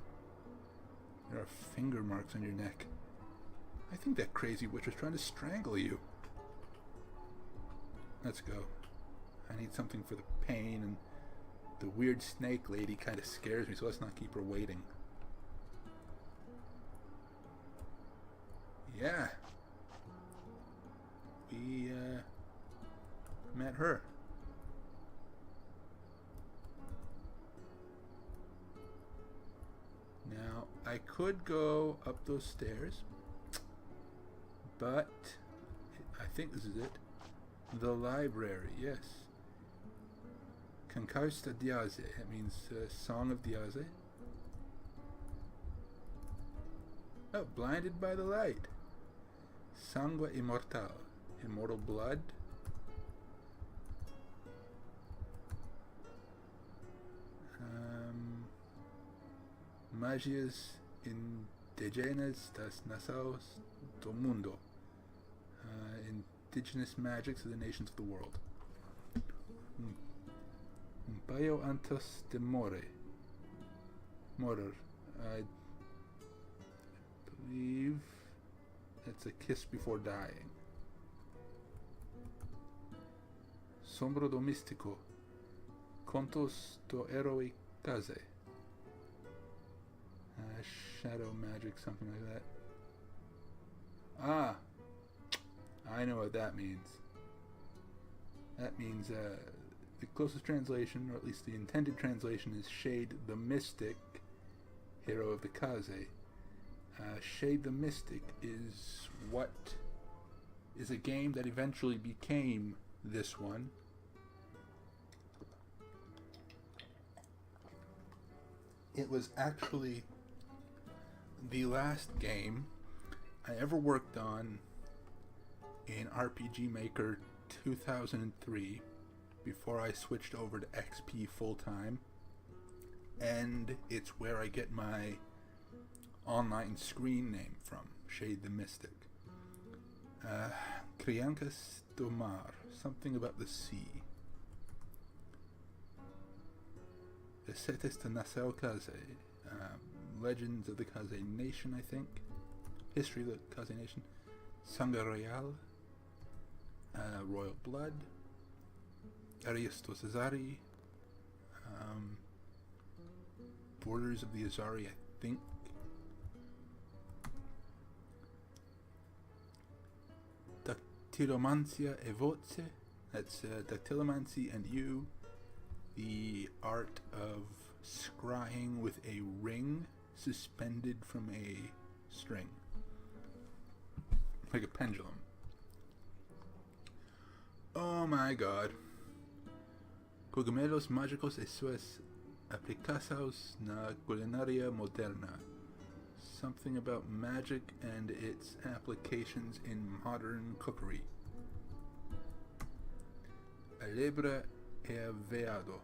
There are finger marks on your neck. I think that crazy witch was trying to strangle you. Let's go. I need something for the pain, and the weird snake lady kind of scares me, so let's not keep her waiting. Yeah. We, met her. Now, I could go up those stairs, but I think this is it. The library, yes. Cancausta Diaze, it means Song of Diaze. Oh, blinded by the light. Sangue immortal, immortal blood. Magias indigenas das nações do mundo. Indigenous magics of the nations of the world. Bio antes de morir. I believe it's a kiss before dying. Sombro do místico. Contos do herói case. Shadow magic, something like that. Ah! I know what that means. That means, the closest translation, or at least the intended translation, is Shade the Mystic, hero of the Kaze. Shade the Mystic is a game that eventually became this one. It was actually the last game I ever worked on in RPG Maker 2003 before I switched over to XP full-time, and it's where I get my online screen name from, Shade the Mystic. Criancas do Mar, something about the sea. Recetes de Nassau Kaze. Legends of the Kaze Nation, I think. History of the Kaze Nation. Sangha Royale. Royal Blood. Aristo Cesari. Borders of the Azari, I think. Dactylomancia e Voce. That's dactylomancy and you. The art of scrying with a ring suspended from a string. Like a pendulum. Oh my god. Cogumelos mágicos e suas aplicações na culinária moderna. Something about magic and its applications in modern cookery. A lebra e a veado.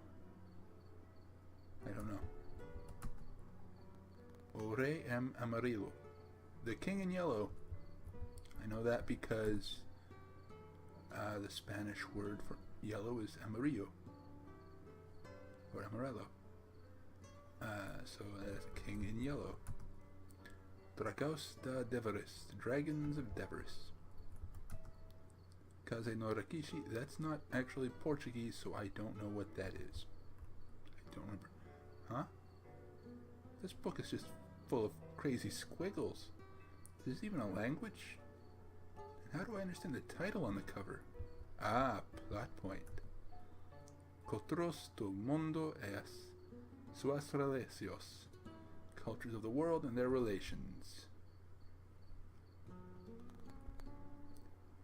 I don't know. O rei em amarillo. The king in yellow. I know that because the Spanish word for yellow is amarillo. Or amarello. So that's king in yellow. Dragos da Deveris. The dragons of Deveris. Kaze no Rakishi. That's not actually Portuguese, so I don't know what that is. I don't remember. Huh? This book is just full of crazy squiggles. Is this even a language? And how do I understand the title on the cover? Ah, plot point. Culturos do mundo es suas relações. Cultures of the world and their relations.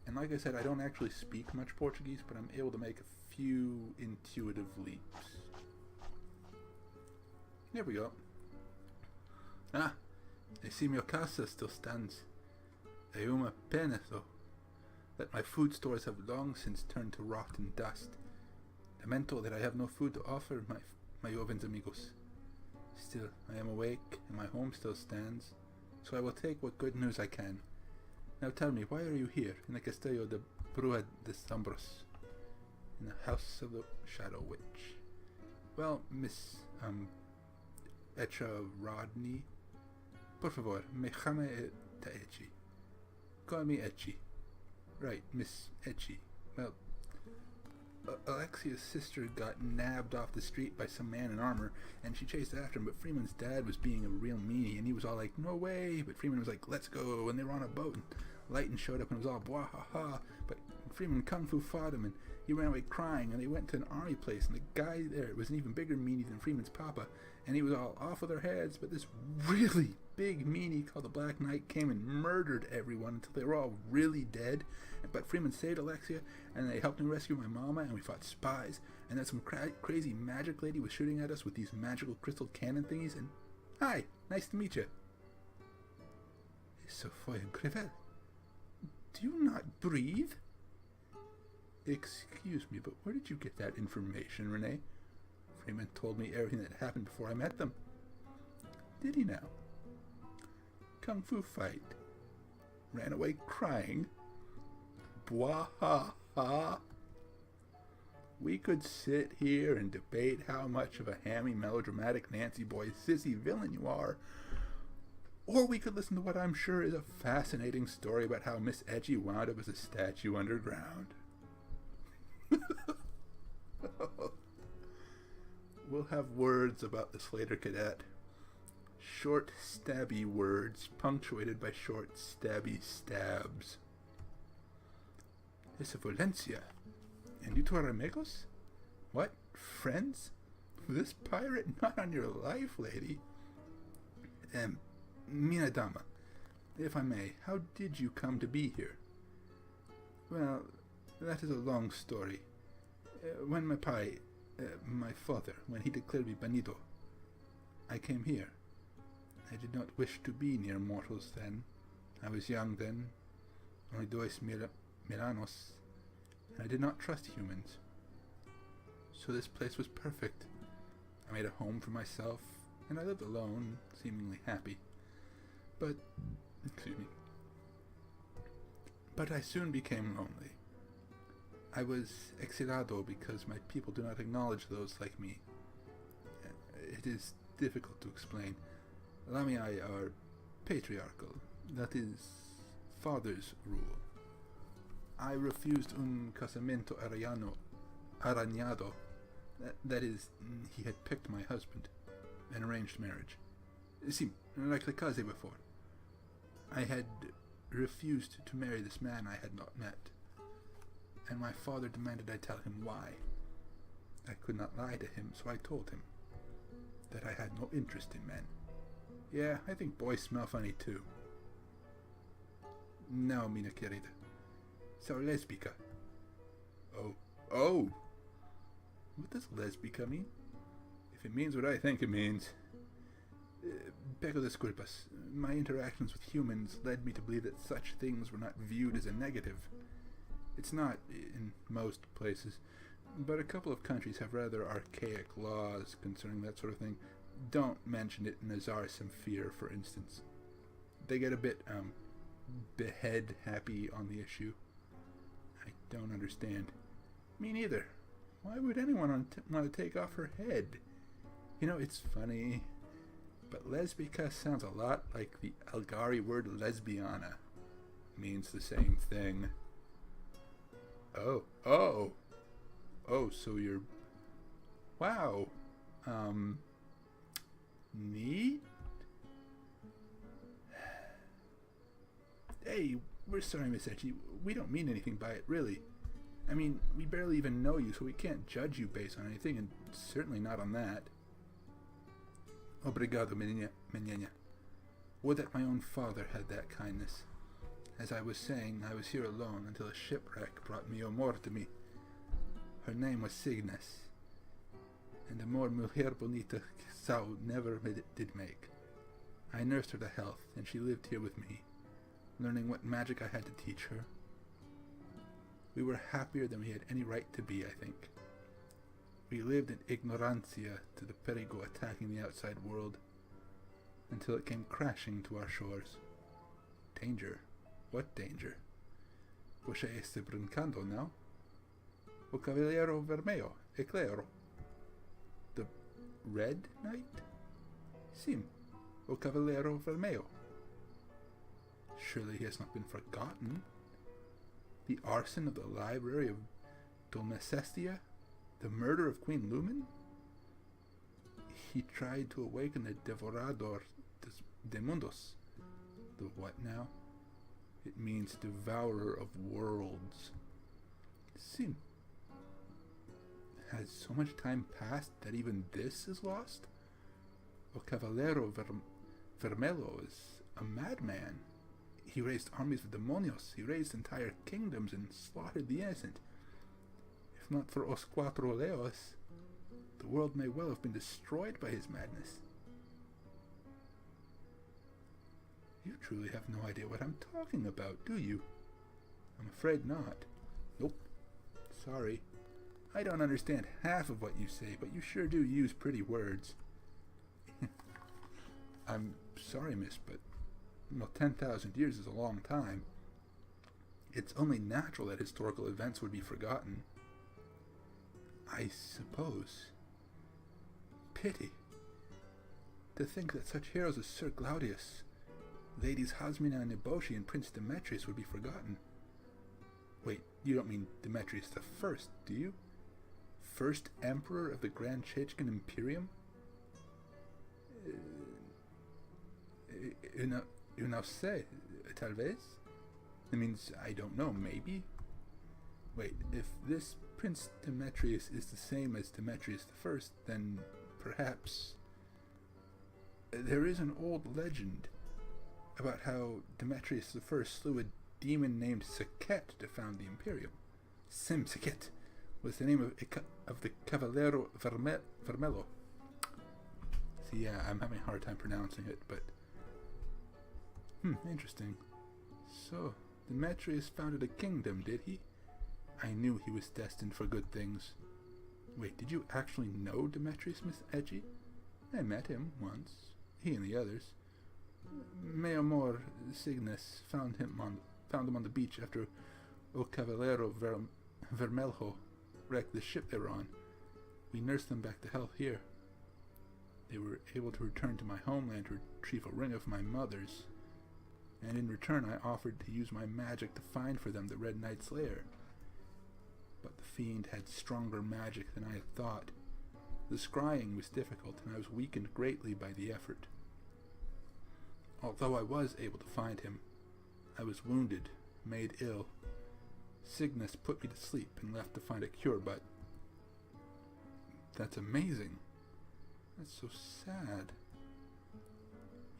And like I said, I don't actually speak much Portuguese, but I'm able to make a few intuitive leaps. There we go. Ah, I see meu casa still stands. É uma pena, though, that my food stores have long since turned to rot and dust. Lamento that I have no food to offer my jovens amigos. Still, I am awake, and my home still stands, so I will take what good news I can. Now tell me, why are you here, in the Castillo de Brua de Sombros, in the house of the Shadow Witch? Well, Miss, Echa Rodney, por favor, me llame Echi. Call me Echi. Right, Miss Echi. Well, Alexia's sister got nabbed off the street by some man in armor, and she chased after him, but Freeman's dad was being a real meanie, and he was all like, no way, but Freeman was like, let's go, and they were on a boat, and Lighton showed up, and it was all blah ha ha, but Freeman kung fu fought him, and he ran away crying, and they went to an army place, and the guy there was an even bigger meanie than Freeman's papa, and he was all off with their heads, but this really big meanie called the Black Knight came and murdered everyone until they were all really dead. But Freeman saved Alexia, and they helped me rescue my mama, and we fought spies, and then some crazy magic lady was shooting at us with these magical crystal cannon thingies, and hi, nice to meet you. So foi incrível. Do you not breathe? Excuse me, but where did you get that information, Renee? Freeman told me everything that happened before I met them. Did he now? Kung fu fight. Ran away crying. Bwah ha ha. We could sit here and debate how much of a hammy, melodramatic, Nancy boy, sissy villain you are. Or we could listen to what I'm sure is a fascinating story about how Miss Edgy wound up as a statue underground. We'll have words about the Slater cadet. Short, stabby words, punctuated by short, stabby stabs. Esa Valencia. And you two are amigos? What? Friends? This pirate? Not on your life, lady. Mina dama, if I may, how did you come to be here? Well, that is a long story. When my father, when he declared me banido, I came here. I did not wish to be near mortals then. I was young then, only 2 miranos, and I did not trust humans. So this place was perfect. I made a home for myself, and I lived alone, seemingly happy. But I soon became lonely. I was exilado because my people do not acknowledge those like me. It is difficult to explain. Lamii are patriarchal. That is father's rule. I refused un casamento arañado. That is, he had picked my husband. An arranged marriage. See, like the case before. I had refused to marry this man I had not met. And my father demanded I tell him why. I could not lie to him, so I told him that I had no interest in men. Yeah, I think boys smell funny too. No, mina querida. So lesbica. Oh! What does lesbica mean? If it means what I think it means. Peco disculpas. My interactions with humans led me to believe that such things were not viewed as a negative. It's not in most places, but a couple of countries have rather archaic laws concerning that sort of thing. Don't mention it in Azar Samfir, for instance. They get a bit, behead happy on the issue. I don't understand. Me neither. Why would anyone want to take off her head? You know, it's funny, but lesbica sounds a lot like the Algari word lesbiana. Means the same thing. Oh, so you're... Wow. Neat? Hey, we're sorry, Miss Etchi. We don't mean anything by it, really. I mean, we barely even know you, so we can't judge you based on anything, and certainly not on that. Obrigado, menina. Would that my own father had that kindness. As I was saying, I was here alone until a shipwreck brought mi amor to me. Her name was Cygnus, and a more mujer bonita Sao never did make. I nursed her to health, and she lived here with me, learning what magic I had to teach her. We were happier than we had any right to be, I think. We lived in ignorancia to the perigo attacking the outside world, until it came crashing to our shores. Danger? What danger? Você está brincando now? O Cavaliero Vermelho, é claro. The Red Knight? Sim, o Cavaliero Vermelho. Surely he has not been forgotten. The arson of the library of Domesestia? The murder of Queen Lumen? He tried to awaken the Devorador de Mundos. The what now? It means devourer of worlds. Sim. Has so much time passed that even this is lost? O Cavaliero Vermelho is a madman. He raised armies of demonios. He raised entire kingdoms and slaughtered the innocent. If not for Os Cuatro Leos, the world may well have been destroyed by his madness. You truly have no idea what I'm talking about, do you? I'm afraid not. Nope. Sorry. I don't understand half of what you say, but you sure do use pretty words. I'm sorry, miss, but 10,000 years is a long time. It's only natural that historical events would be forgotten. I suppose. Pity. To think that such heroes as Sir Claudius, Ladies Hasmina and Eboshi, and Prince Demetrius would be forgotten. Wait, you don't mean Demetrius the First, do you? First Emperor of the Grand Chechkan Imperium? Eu não sei, talvez? It means I don't know, maybe? Wait, if this Prince Demetrius is the same as Demetrius the First, then perhaps... There is an old legend about how Demetrius the First slew a demon named Saket to found the Imperium. Sim Saket was the name of the Cavaliero Vermelho. See, yeah, I'm having a hard time pronouncing it, but... interesting. So, Demetrius founded a kingdom, did he? I knew he was destined for good things. Wait, did you actually know Demetrius, Miss Edgy? I met him once. He and the others. Meamor Cygnus found him on the beach after O Cavaliero Vermelho wrecked the ship they were on. We nursed them back to health here. They were able to return to my homeland to retrieve a ring of my mother's, and in return I offered to use my magic to find for them the Red Knight's lair. But the fiend had stronger magic than I had thought. The scrying was difficult, and I was weakened greatly by the effort. Although I was able to find him, I was wounded, made ill. Cygnus put me to sleep and left to find a cure, but... That's amazing. That's so sad.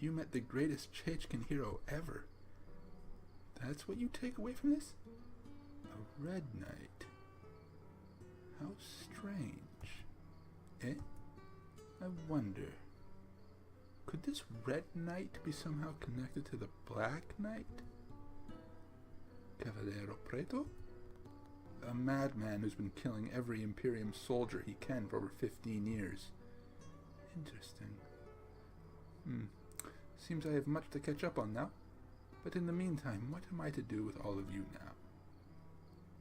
You met the greatest Chechkan hero ever. That's what you take away from this? A Red Knight. How strange. Eh? I wonder. Could this Red Knight be somehow connected to the Black Knight? Cavallero Preto? A madman who's been killing every Imperium soldier he can for over 15 years. Interesting. Seems I have much to catch up on now. But in the meantime, what am I to do with all of you now?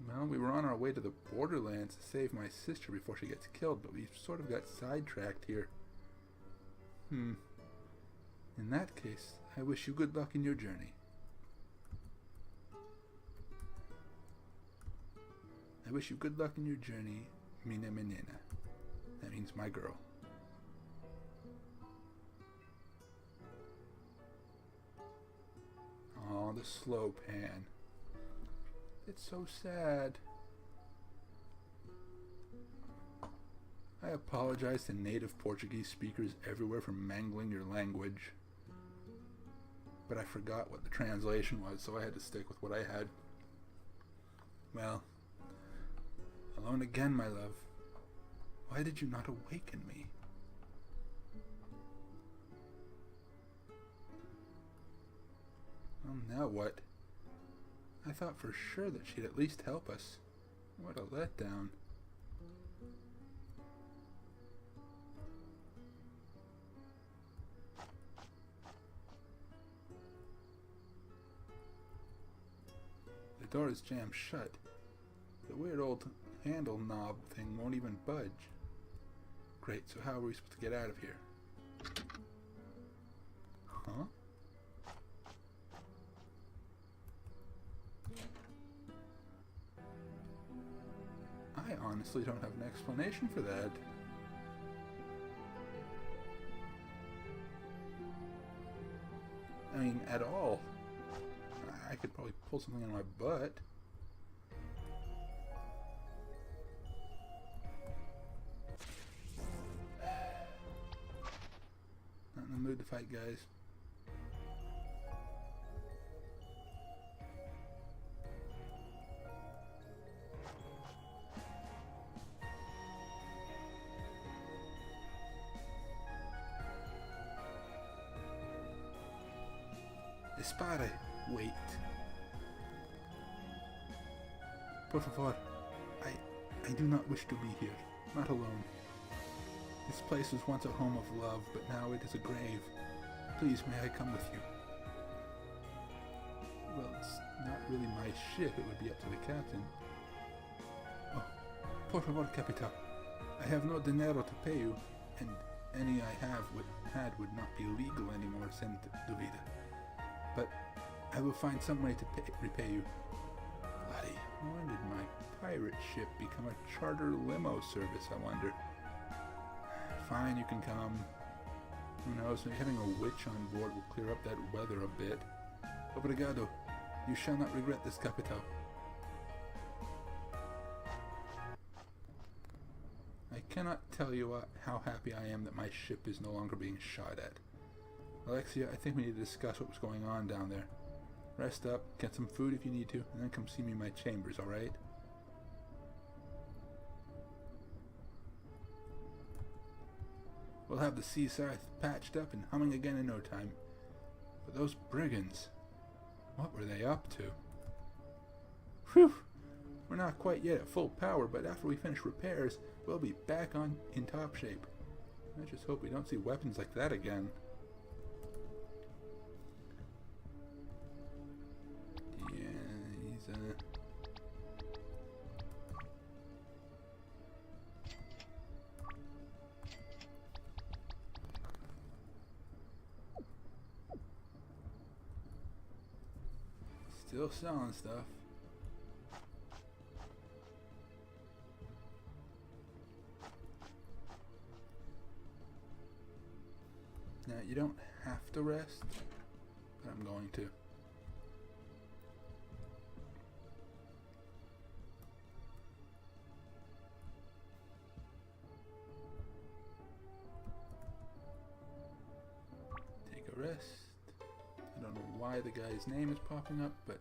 Well, we were on our way to the borderlands to save my sister before she gets killed, but we sort of got sidetracked here. In that case, I wish you good luck in your journey. I wish you good luck in your journey, Mina Menina. That means my girl. Oh, the slow pan. It's so sad. I apologize to native Portuguese speakers everywhere for mangling your language. But I forgot what the translation was, so I had to stick with what I had. Well, alone again, my love. Why did you not awaken me? Well, now what? I thought for sure that she'd at least help us. What a letdown. The door is jammed shut. The weird old handle knob thing won't even budge. Great, so how are we supposed to get out of here? Huh? I honestly don't have an explanation for that. I mean, at all. I could probably pull something on my butt. Not in the mood to fight, guys. Espare. Wait. Por favor. I do not wish to be here. Not alone. This place was once a home of love, but now it is a grave. Please, may I come with you? Well, it's not really my ship. It would be up to the captain. Oh, por favor, Capitão. I have no dinero to pay you, and any I had would not be legal anymore, sin duvida. But I will find some way to repay you. Bloody, when did my pirate ship become a charter limo service, I wonder? Fine, you can come. Who knows, maybe having a witch on board will clear up that weather a bit. Obrigado. You shall not regret this, Capitão. I cannot tell you how happy I am that my ship is no longer being shot at. Alexia, I think we need to discuss what was going on down there. Rest up, get some food if you need to, and then come see me in my chambers, alright? We'll have the seaside patched up and humming again in no time. But those brigands, what were they up to? Whew! We're not quite yet at full power, but after we finish repairs, we'll be back in top shape. I just hope we don't see weapons like that again. Still selling stuff. Now, you don't have to rest, but I'm going to. Take a rest. I don't know why the guy's name is popping up, but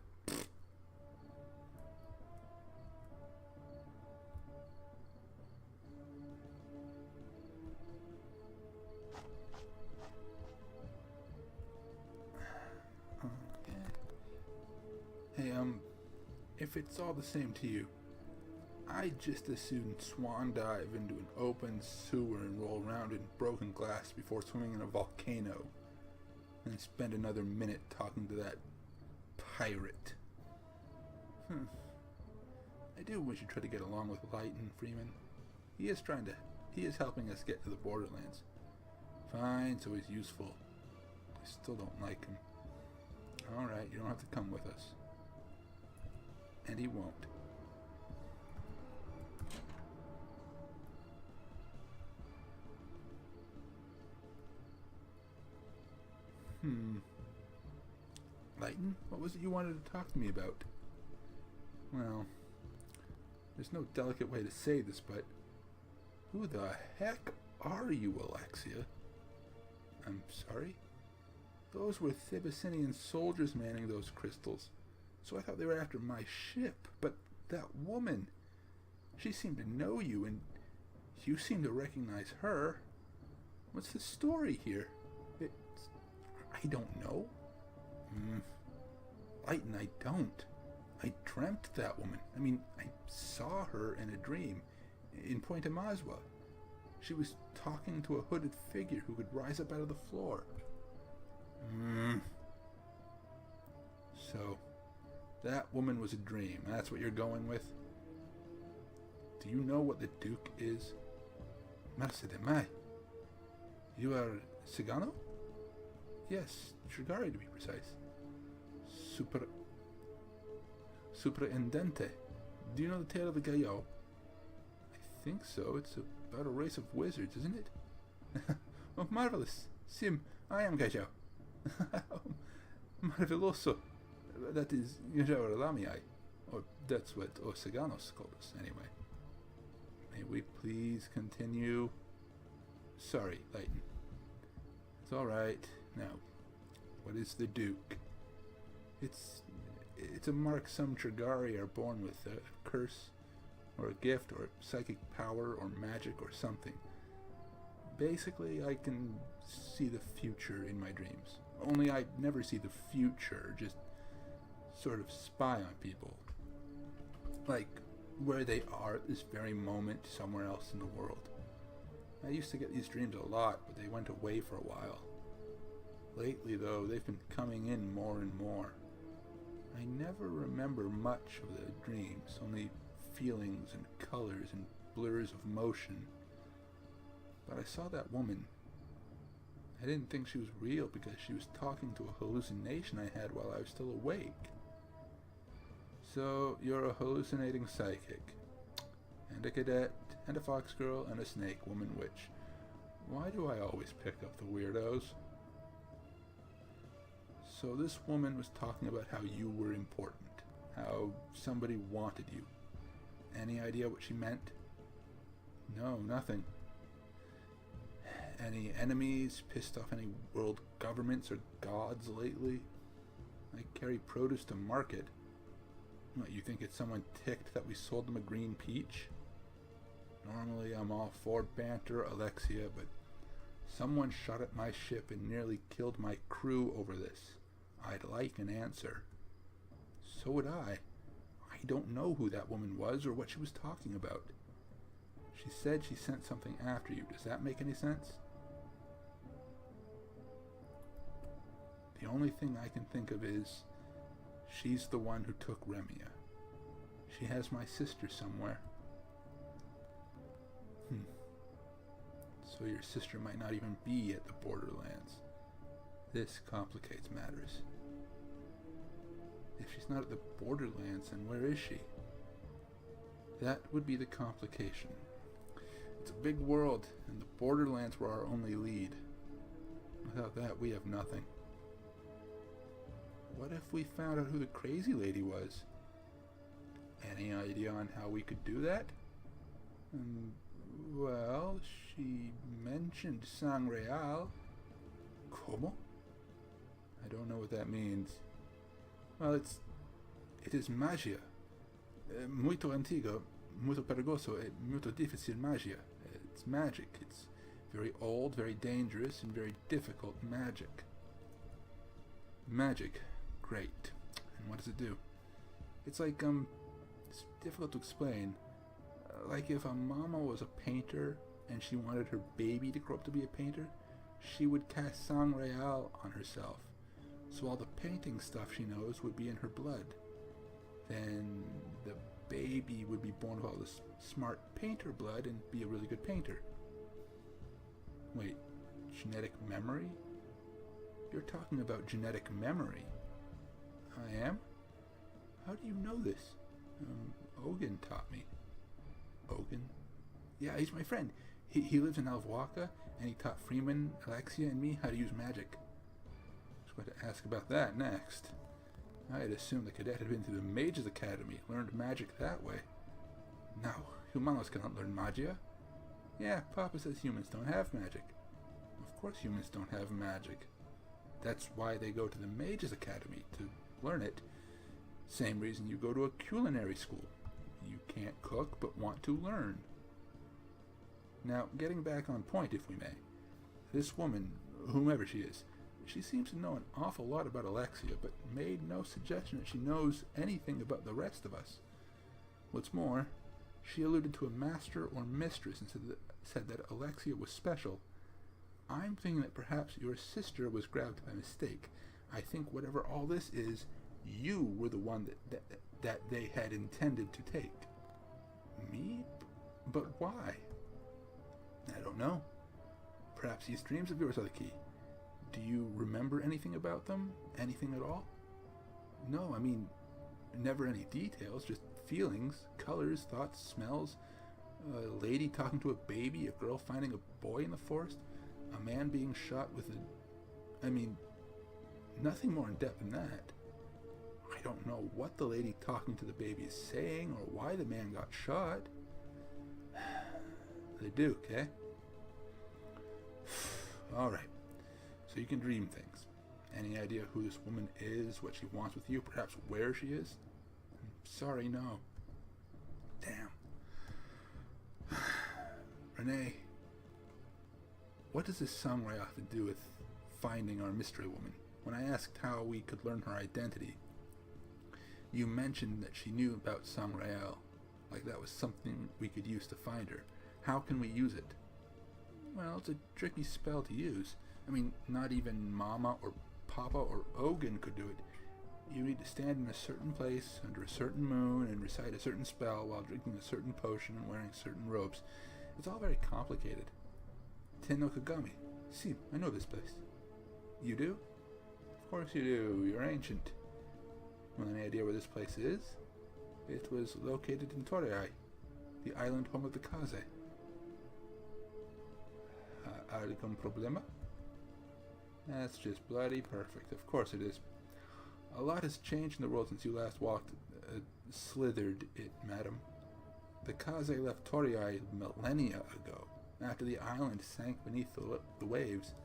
hey, if it's all the same to you, I'd just as soon swan dive into an open sewer and roll around in broken glass before swimming in a volcano and spend another minute talking to that pirate. I do wish you tried to get along with Lighton, Freeman. He is helping us get to the borderlands. Fine, so he's useful. I still don't like him. Alright, you don't have to come with us. And he won't. Lighton, what was it you wanted to talk to me about? Well, there's no delicate way to say this, but who the heck are you, Alexia? I'm sorry? Those were Thibacinian soldiers manning those crystals, so I thought they were after my ship. But that woman, she seemed to know you, and you seem to recognize her. What's the story here? I don't know. Lighton, I don't. I dreamt that woman. I mean, I saw her in a dream in Point Amazwa. She was talking to a hooded figure who could rise up out of the floor. So, that woman was a dream. That's what you're going with? Do you know what the Duke is? Merce de mai. You are Cigano? Yes, Trigari to be precise. Superintendente. Do you know the tale of the Gaillot? I think so. It's about a race of wizards, isn't it? Oh, marvelous. Sim, I am Gaillot. Maravilloso. That is Gaillot Lamiai. Or that's what Osaganos called us, anyway. May we please continue? Sorry, Lighton. It's alright. Now, what is the Duke? It's a mark some Trigari are born with, a curse, or a gift, or psychic power, or magic, or something. Basically, I can see the future in my dreams. Only I never see the future, just sort of spy on people. Like, where they are at this very moment somewhere else in the world. I used to get these dreams a lot, but they went away for a while. Lately, though, they've been coming in more and more. I never remember much of the dreams, only feelings and colors and blurs of motion. But I saw that woman. I didn't think she was real because she was talking to a hallucination I had while I was still awake. So, you're a hallucinating psychic, and a cadet, and a fox girl, and a snake woman witch. Why do I always pick up the weirdos? So this woman was talking about how you were important, how somebody wanted you. Any idea what she meant? No, nothing. Any enemies, pissed off any world governments or gods lately? I carry produce to market. What, you think it's someone ticked that we sold them a green peach? Normally I'm all for banter, Alexia, but someone shot at my ship and nearly killed my crew over this. I'd like an answer. So would I. I don't know who that woman was or what she was talking about. She said she sent something after you. Does that make any sense? The only thing I can think of is she's the one who took Remia. She has my sister somewhere. So your sister might not even be at the borderlands. This complicates matters. If If she's not at the borderlands, then where is she? That would be the complication. It's a big world, and the borderlands were our only lead. Without that, we have nothing. What if we found out who the crazy lady was? Any idea on how we could do that? Well, she mentioned Sangreal. Como? I don't know what that means. Well, it is magia. Muito antigo, muito perigoso, muito difícil magia. It's magic. It's very old, very dangerous, and very difficult magic. Magic. Great. And what does it do? It's like, it's difficult to explain. Like if a mama was a painter and she wanted her baby to grow up to be a painter, she would cast Sangreal on herself. So all the painting stuff she knows would be in her blood. Then the baby would be born with all this smart painter blood and be a really good painter. Wait, genetic memory? You're talking about genetic memory. I am? How do you know this? Ogun taught me. Ogun? Yeah, he's my friend. He lives in Alvwaka, and he taught Freeman, Alexia, and me how to use magic. I was going to ask about that next. I had assumed the cadet had been through the Mages Academy, learned magic that way. No, humanos cannot learn magia. Yeah, Papa says humans don't have magic. Of course humans don't have magic. That's why they go to the Mages Academy, to learn it. Same reason you go to a culinary school. You can't cook, but want to learn. Now, getting back on point, if we may. This woman, whomever she is, she seems to know an awful lot about Alexia, but made no suggestion that she knows anything about the rest of us. What's more, she alluded to a master or mistress and said that Alexia was special. I'm thinking that perhaps your sister was grabbed by mistake. I think whatever all this is, you were the one that they had intended to take. Me? But why? I don't know. Perhaps these dreams of yours are the key. Do you remember anything about them? Anything at all? No, I mean, never any details, just feelings, colors, thoughts, smells. A lady talking to a baby, a girl finding a boy in the forest, a man being shot with a... I mean, nothing more in depth than that. I don't know what the lady talking to the baby is saying or why the man got shot. The Duke, eh? Alright. So you can dream things. Any idea who this woman is, what she wants with you, perhaps where she is? Sorry, no. Damn. Renee, what does this Sangreal have to do with finding our mystery woman? When I asked how we could learn her identity, you mentioned that she knew about Sangreal, like that was something we could use to find her. How can we use it? Well, it's a tricky spell to use. I mean, not even Mama or Papa or Ogun could do it. You need to stand in a certain place under a certain moon and recite a certain spell while drinking a certain potion and wearing certain robes. It's all very complicated. Tenno Kagami. See, I know this place. You do? Of course you do. You're ancient. Well, any idea where this place is? It was located in Torii, the island home of the Kaze. Algún problema? That's just bloody perfect. Of course it is. A lot has changed in the world since you last slithered it, madam. The Kaze left Torii millennia ago, after the island sank beneath the waves.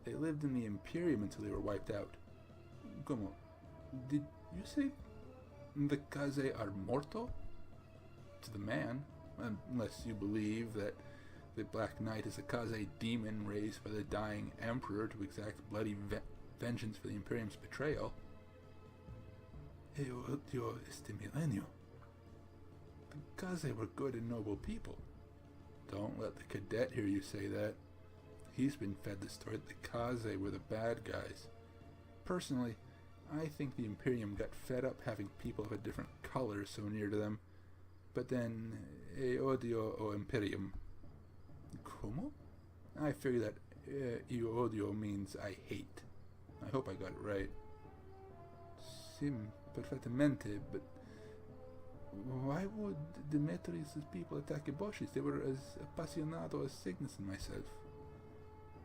They lived in the Imperium until they were wiped out. Como? Did you say the Kaze are morto? To the man, unless you believe that the Black Knight is a Kaze demon raised by the dying Emperor to exact bloody vengeance for the Imperium's betrayal. Eu odio este milenio. The Kaze were good and noble people. Don't let the cadet hear you say that. He's been fed the story that the Kaze were the bad guys. Personally, I think the Imperium got fed up having people of a different color so near to them. But then, odio o Imperium. Como? I figure that eu odio means I hate. I hope I got it right. Sim perfettamente, but why would Demetrius' people attack Eboshis? They were as appassionato as Cygnus and myself.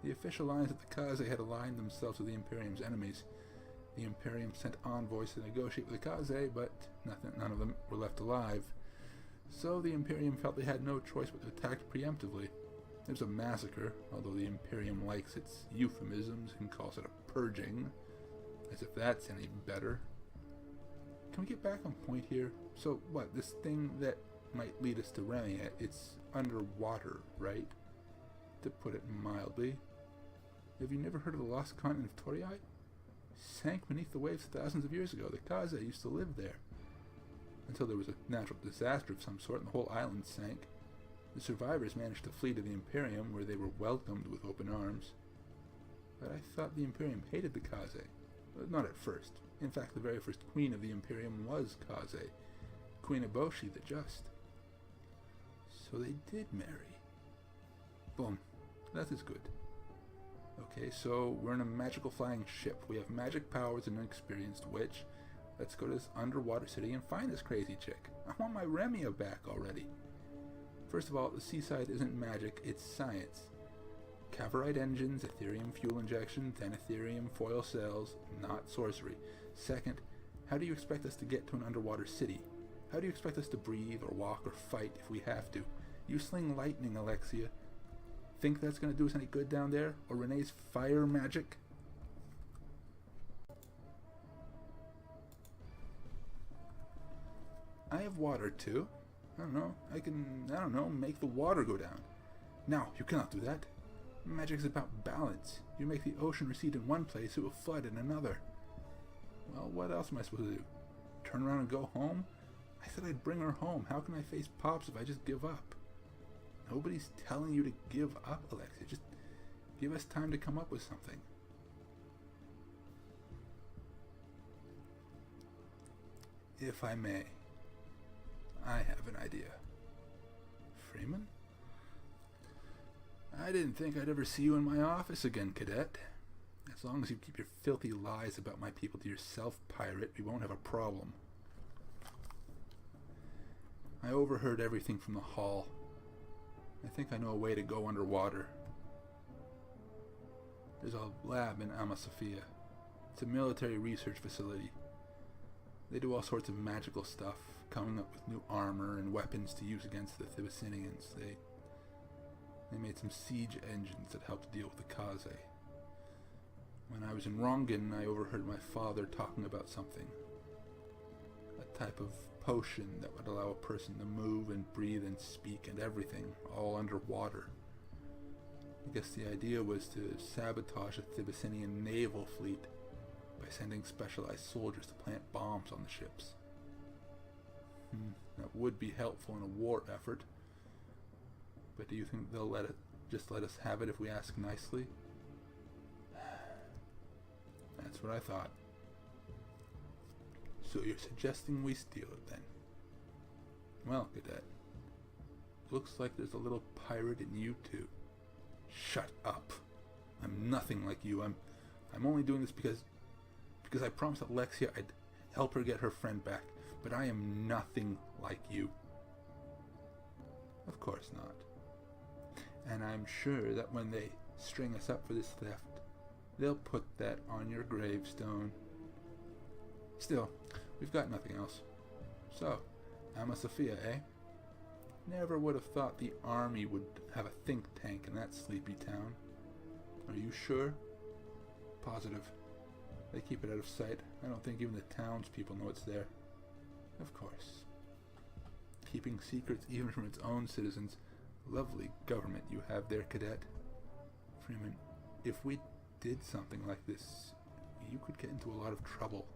The official lines of the Kaze had aligned themselves with the Imperium's enemies. The Imperium sent envoys to negotiate with the Kaze, but none of them were left alive. So the Imperium felt they had no choice but to attack preemptively. It was a massacre, although the Imperium likes its euphemisms and calls it a purging, as if that's any better. Can we get back on point here? So what, this thing that might lead us to Remia, it's underwater, right? To put it mildly. Have you never heard of the lost continent of Torii? Sank beneath the waves thousands of years ago. The Kaze used to live there. Until there was a natural disaster of some sort and the whole island sank. The survivors managed to flee to the Imperium, where they were welcomed with open arms. But I thought the Imperium hated the Kaze. Not at first. In fact, the very first queen of the Imperium was Kaze, Queen Eboshi the Just. So they did marry. Boom. That is good. Okay, so we're in a magical flying ship. We have magic powers and an experienced witch. Let's go to this underwater city and find this crazy chick. I want my Remia back already. First of all, the seaside isn't magic, it's science. Cavorite engines, Ethereum fuel injection, then Ethereum foil cells, not sorcery. Second, how do you expect us to get to an underwater city? How do you expect us to breathe or walk or fight if we have to? You sling lightning, Alexia. Think that's going to do us any good down there? Or Renee's fire magic? I have water too. I don't know, make the water go down. No, you cannot do that. Magic is about balance. You make the ocean recede in one place, it will flood in another. Well, what else am I supposed to do? Turn around and go home? I said I'd bring her home. How can I face Pops if I just give up? Nobody's telling you to give up, Alexia. Just give us time to come up with something. If I may, I have an idea. Freeman? I didn't think I'd ever see you in my office again, Cadet. As long as you keep your filthy lies about my people to yourself, pirate, we won't have a problem. I overheard everything from the hall. I think I know a way to go underwater. There's a lab in Amasofia. It's a military research facility. They do all sorts of magical stuff, coming up with new armor and weapons to use against the Thibasinians. They made some siege engines that helped deal with the Kaze. When I was in Rongan, I overheard my father talking about something. A type of potion that would allow a person to move and breathe and speak and everything, all underwater. I guess the idea was to sabotage a Thibasinian naval fleet by sending specialized soldiers to plant bombs on the ships. That would be helpful in a war effort. But do you think they'll just let us have it if we ask nicely? That's what I thought. So you're suggesting we steal it then? Well, Cadet, looks like there's a little pirate in you too. Shut up. I'm nothing like you. I'm only doing this because I promised Alexia I'd help her get her friend back. But I am nothing like you. Of course not. And I'm sure that when they string us up for this theft, they'll put that on your gravestone. Still, we've got nothing else. So, Amasofia, eh? Never would have thought the army would have a think tank in that sleepy town. Are you sure? Positive. They keep it out of sight. I don't think even the townspeople know it's there. Of course. Keeping secrets even from its own citizens. Lovely government you have there, Cadet. Freeman, if we did something like this, you could get into a lot of trouble.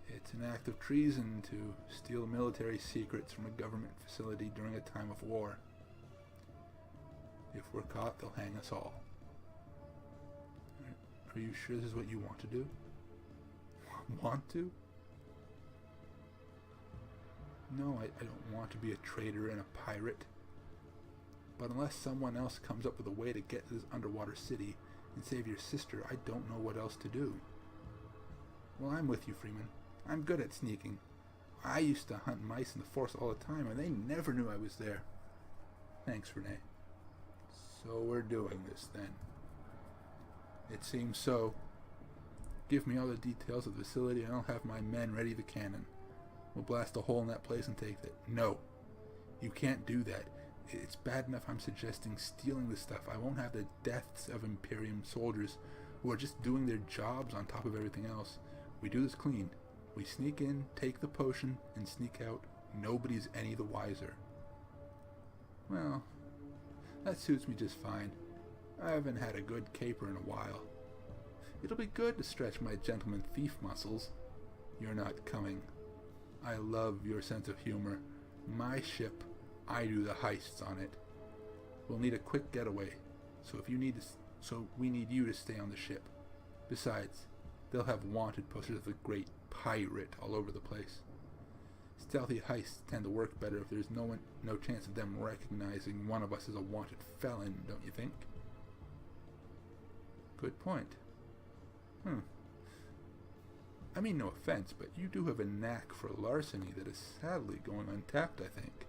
It's an act of treason to steal military secrets from a government facility during a time of war. If we're caught, they'll hang us all. Are you sure this is what you want to do? Want to? No, I don't want to be a traitor and a pirate. But unless someone else comes up with a way to get to this underwater city and save your sister, I don't know what else to do. Well, I'm with you, Freeman. I'm good at sneaking. I used to hunt mice in the forest all the time, and they never knew I was there. Thanks, Renee. So we're doing this, then. It seems so. Give me all the details of the facility, and I'll have my men ready the cannon. We'll blast a hole in that place and take it. No. You can't do that. It's bad enough I'm suggesting stealing the stuff. I won't have the deaths of Imperium soldiers who are just doing their jobs on top of everything else. We do this clean. We sneak in, take the potion, and sneak out. Nobody's any the wiser. Well, that suits me just fine. I haven't had a good caper in a while. It'll be good to stretch my gentleman thief muscles. You're not coming. I love your sense of humor. My ship, I do the heists on it. We'll need a quick getaway, so we need you to stay on the ship. Besides, they'll have wanted posters of the great pirate all over the place. Stealthy heists tend to work better if there's no chance of them recognizing one of us as a wanted felon, don't you think? Good point. I mean, no offense, but you do have a knack for larceny that is sadly going untapped, I think.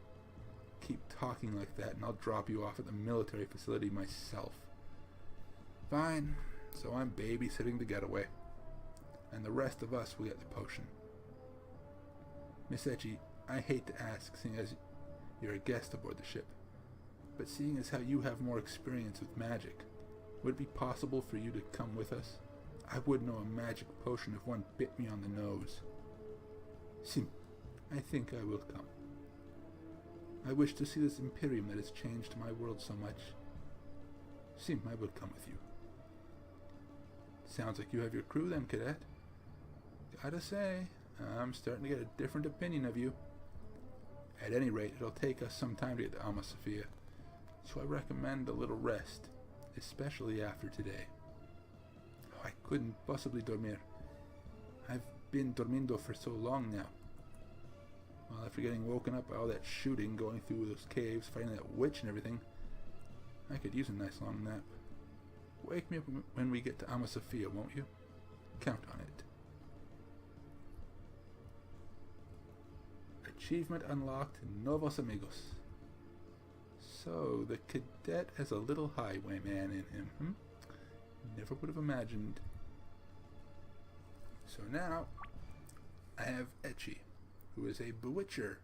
Keep talking like that and I'll drop you off at the military facility myself. Fine, so I'm babysitting the getaway. And the rest of us will get the potion. Miss Etchi, I hate to ask, seeing as you're a guest aboard the ship, but seeing as how you have more experience with magic, would it be possible for you to come with us? I would know a magic potion if one bit me on the nose. Sim, I think I will come. I wish to see this Imperium that has changed my world so much. Sim, I will come with you. Sounds like you have your crew then, cadet. Gotta say, I'm starting to get a different opinion of you. At any rate, it'll take us some time to get to Alma Sophia, so I recommend a little rest, especially after today. Oh, I couldn't possibly dormir. I've been dormindo for so long now. Well, after getting woken up by all that shooting, going through those caves, fighting that witch and everything, I could use a nice long nap. Wake me up when we get to Alma Sophia, won't you? Count on it. Achievement unlocked, Novos Amigos. So, the cadet has a little highwayman in him, Never would have imagined. So now, I have Etchi, who is a bewitcher.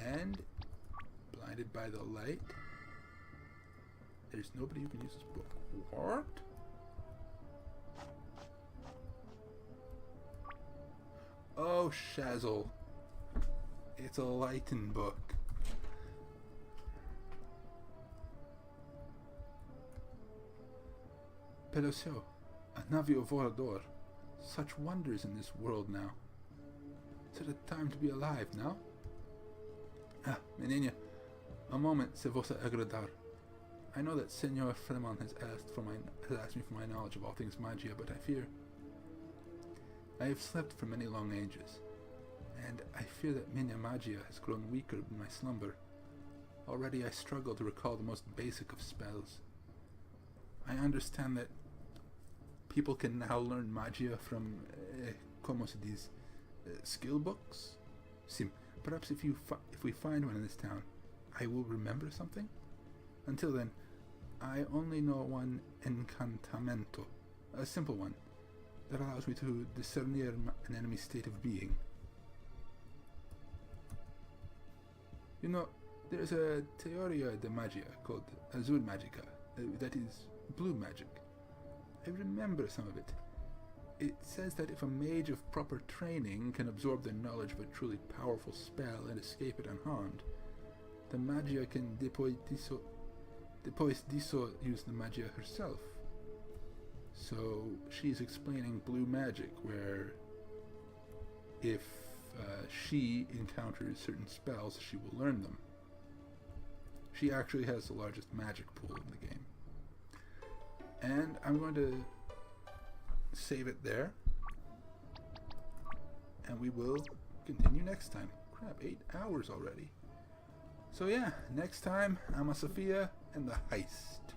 And, blinded by the light, there's nobody who can use this book. What? Oh, Shazzle. It's a Lighten book. Pelosio, a navio volador. Such wonders in this world now. Is it a time to be alive now? Ah, menina, a moment, se vosa agradar. I know that Senor Fremon has asked me for my knowledge of all things magia, but I fear I have slept for many long ages, and I fear that Minya Magia has grown weaker in my slumber. Already I struggle to recall the most basic of spells. I understand that people can now learn magia from, como se diz, skill books? Sim, perhaps if we find one in this town, I will remember something? Until then, I only know one encantamento, a simple one, that allows me to discernir an enemy's state of being. You know, there's a teoria de magia called azul magica, that is, blue magic. I remember some of it. It says that if a mage of proper training can absorb the knowledge of a truly powerful spell and escape it unharmed, the magia can depois disso use the magia herself. So she's explaining blue magic, where if she encounters certain spells, she will learn them. She actually has the largest magic pool in the game. And I'm going to save it there, and we will continue next time. Crap, 8 hours already. So yeah, next time, Alma Sophia and the heist.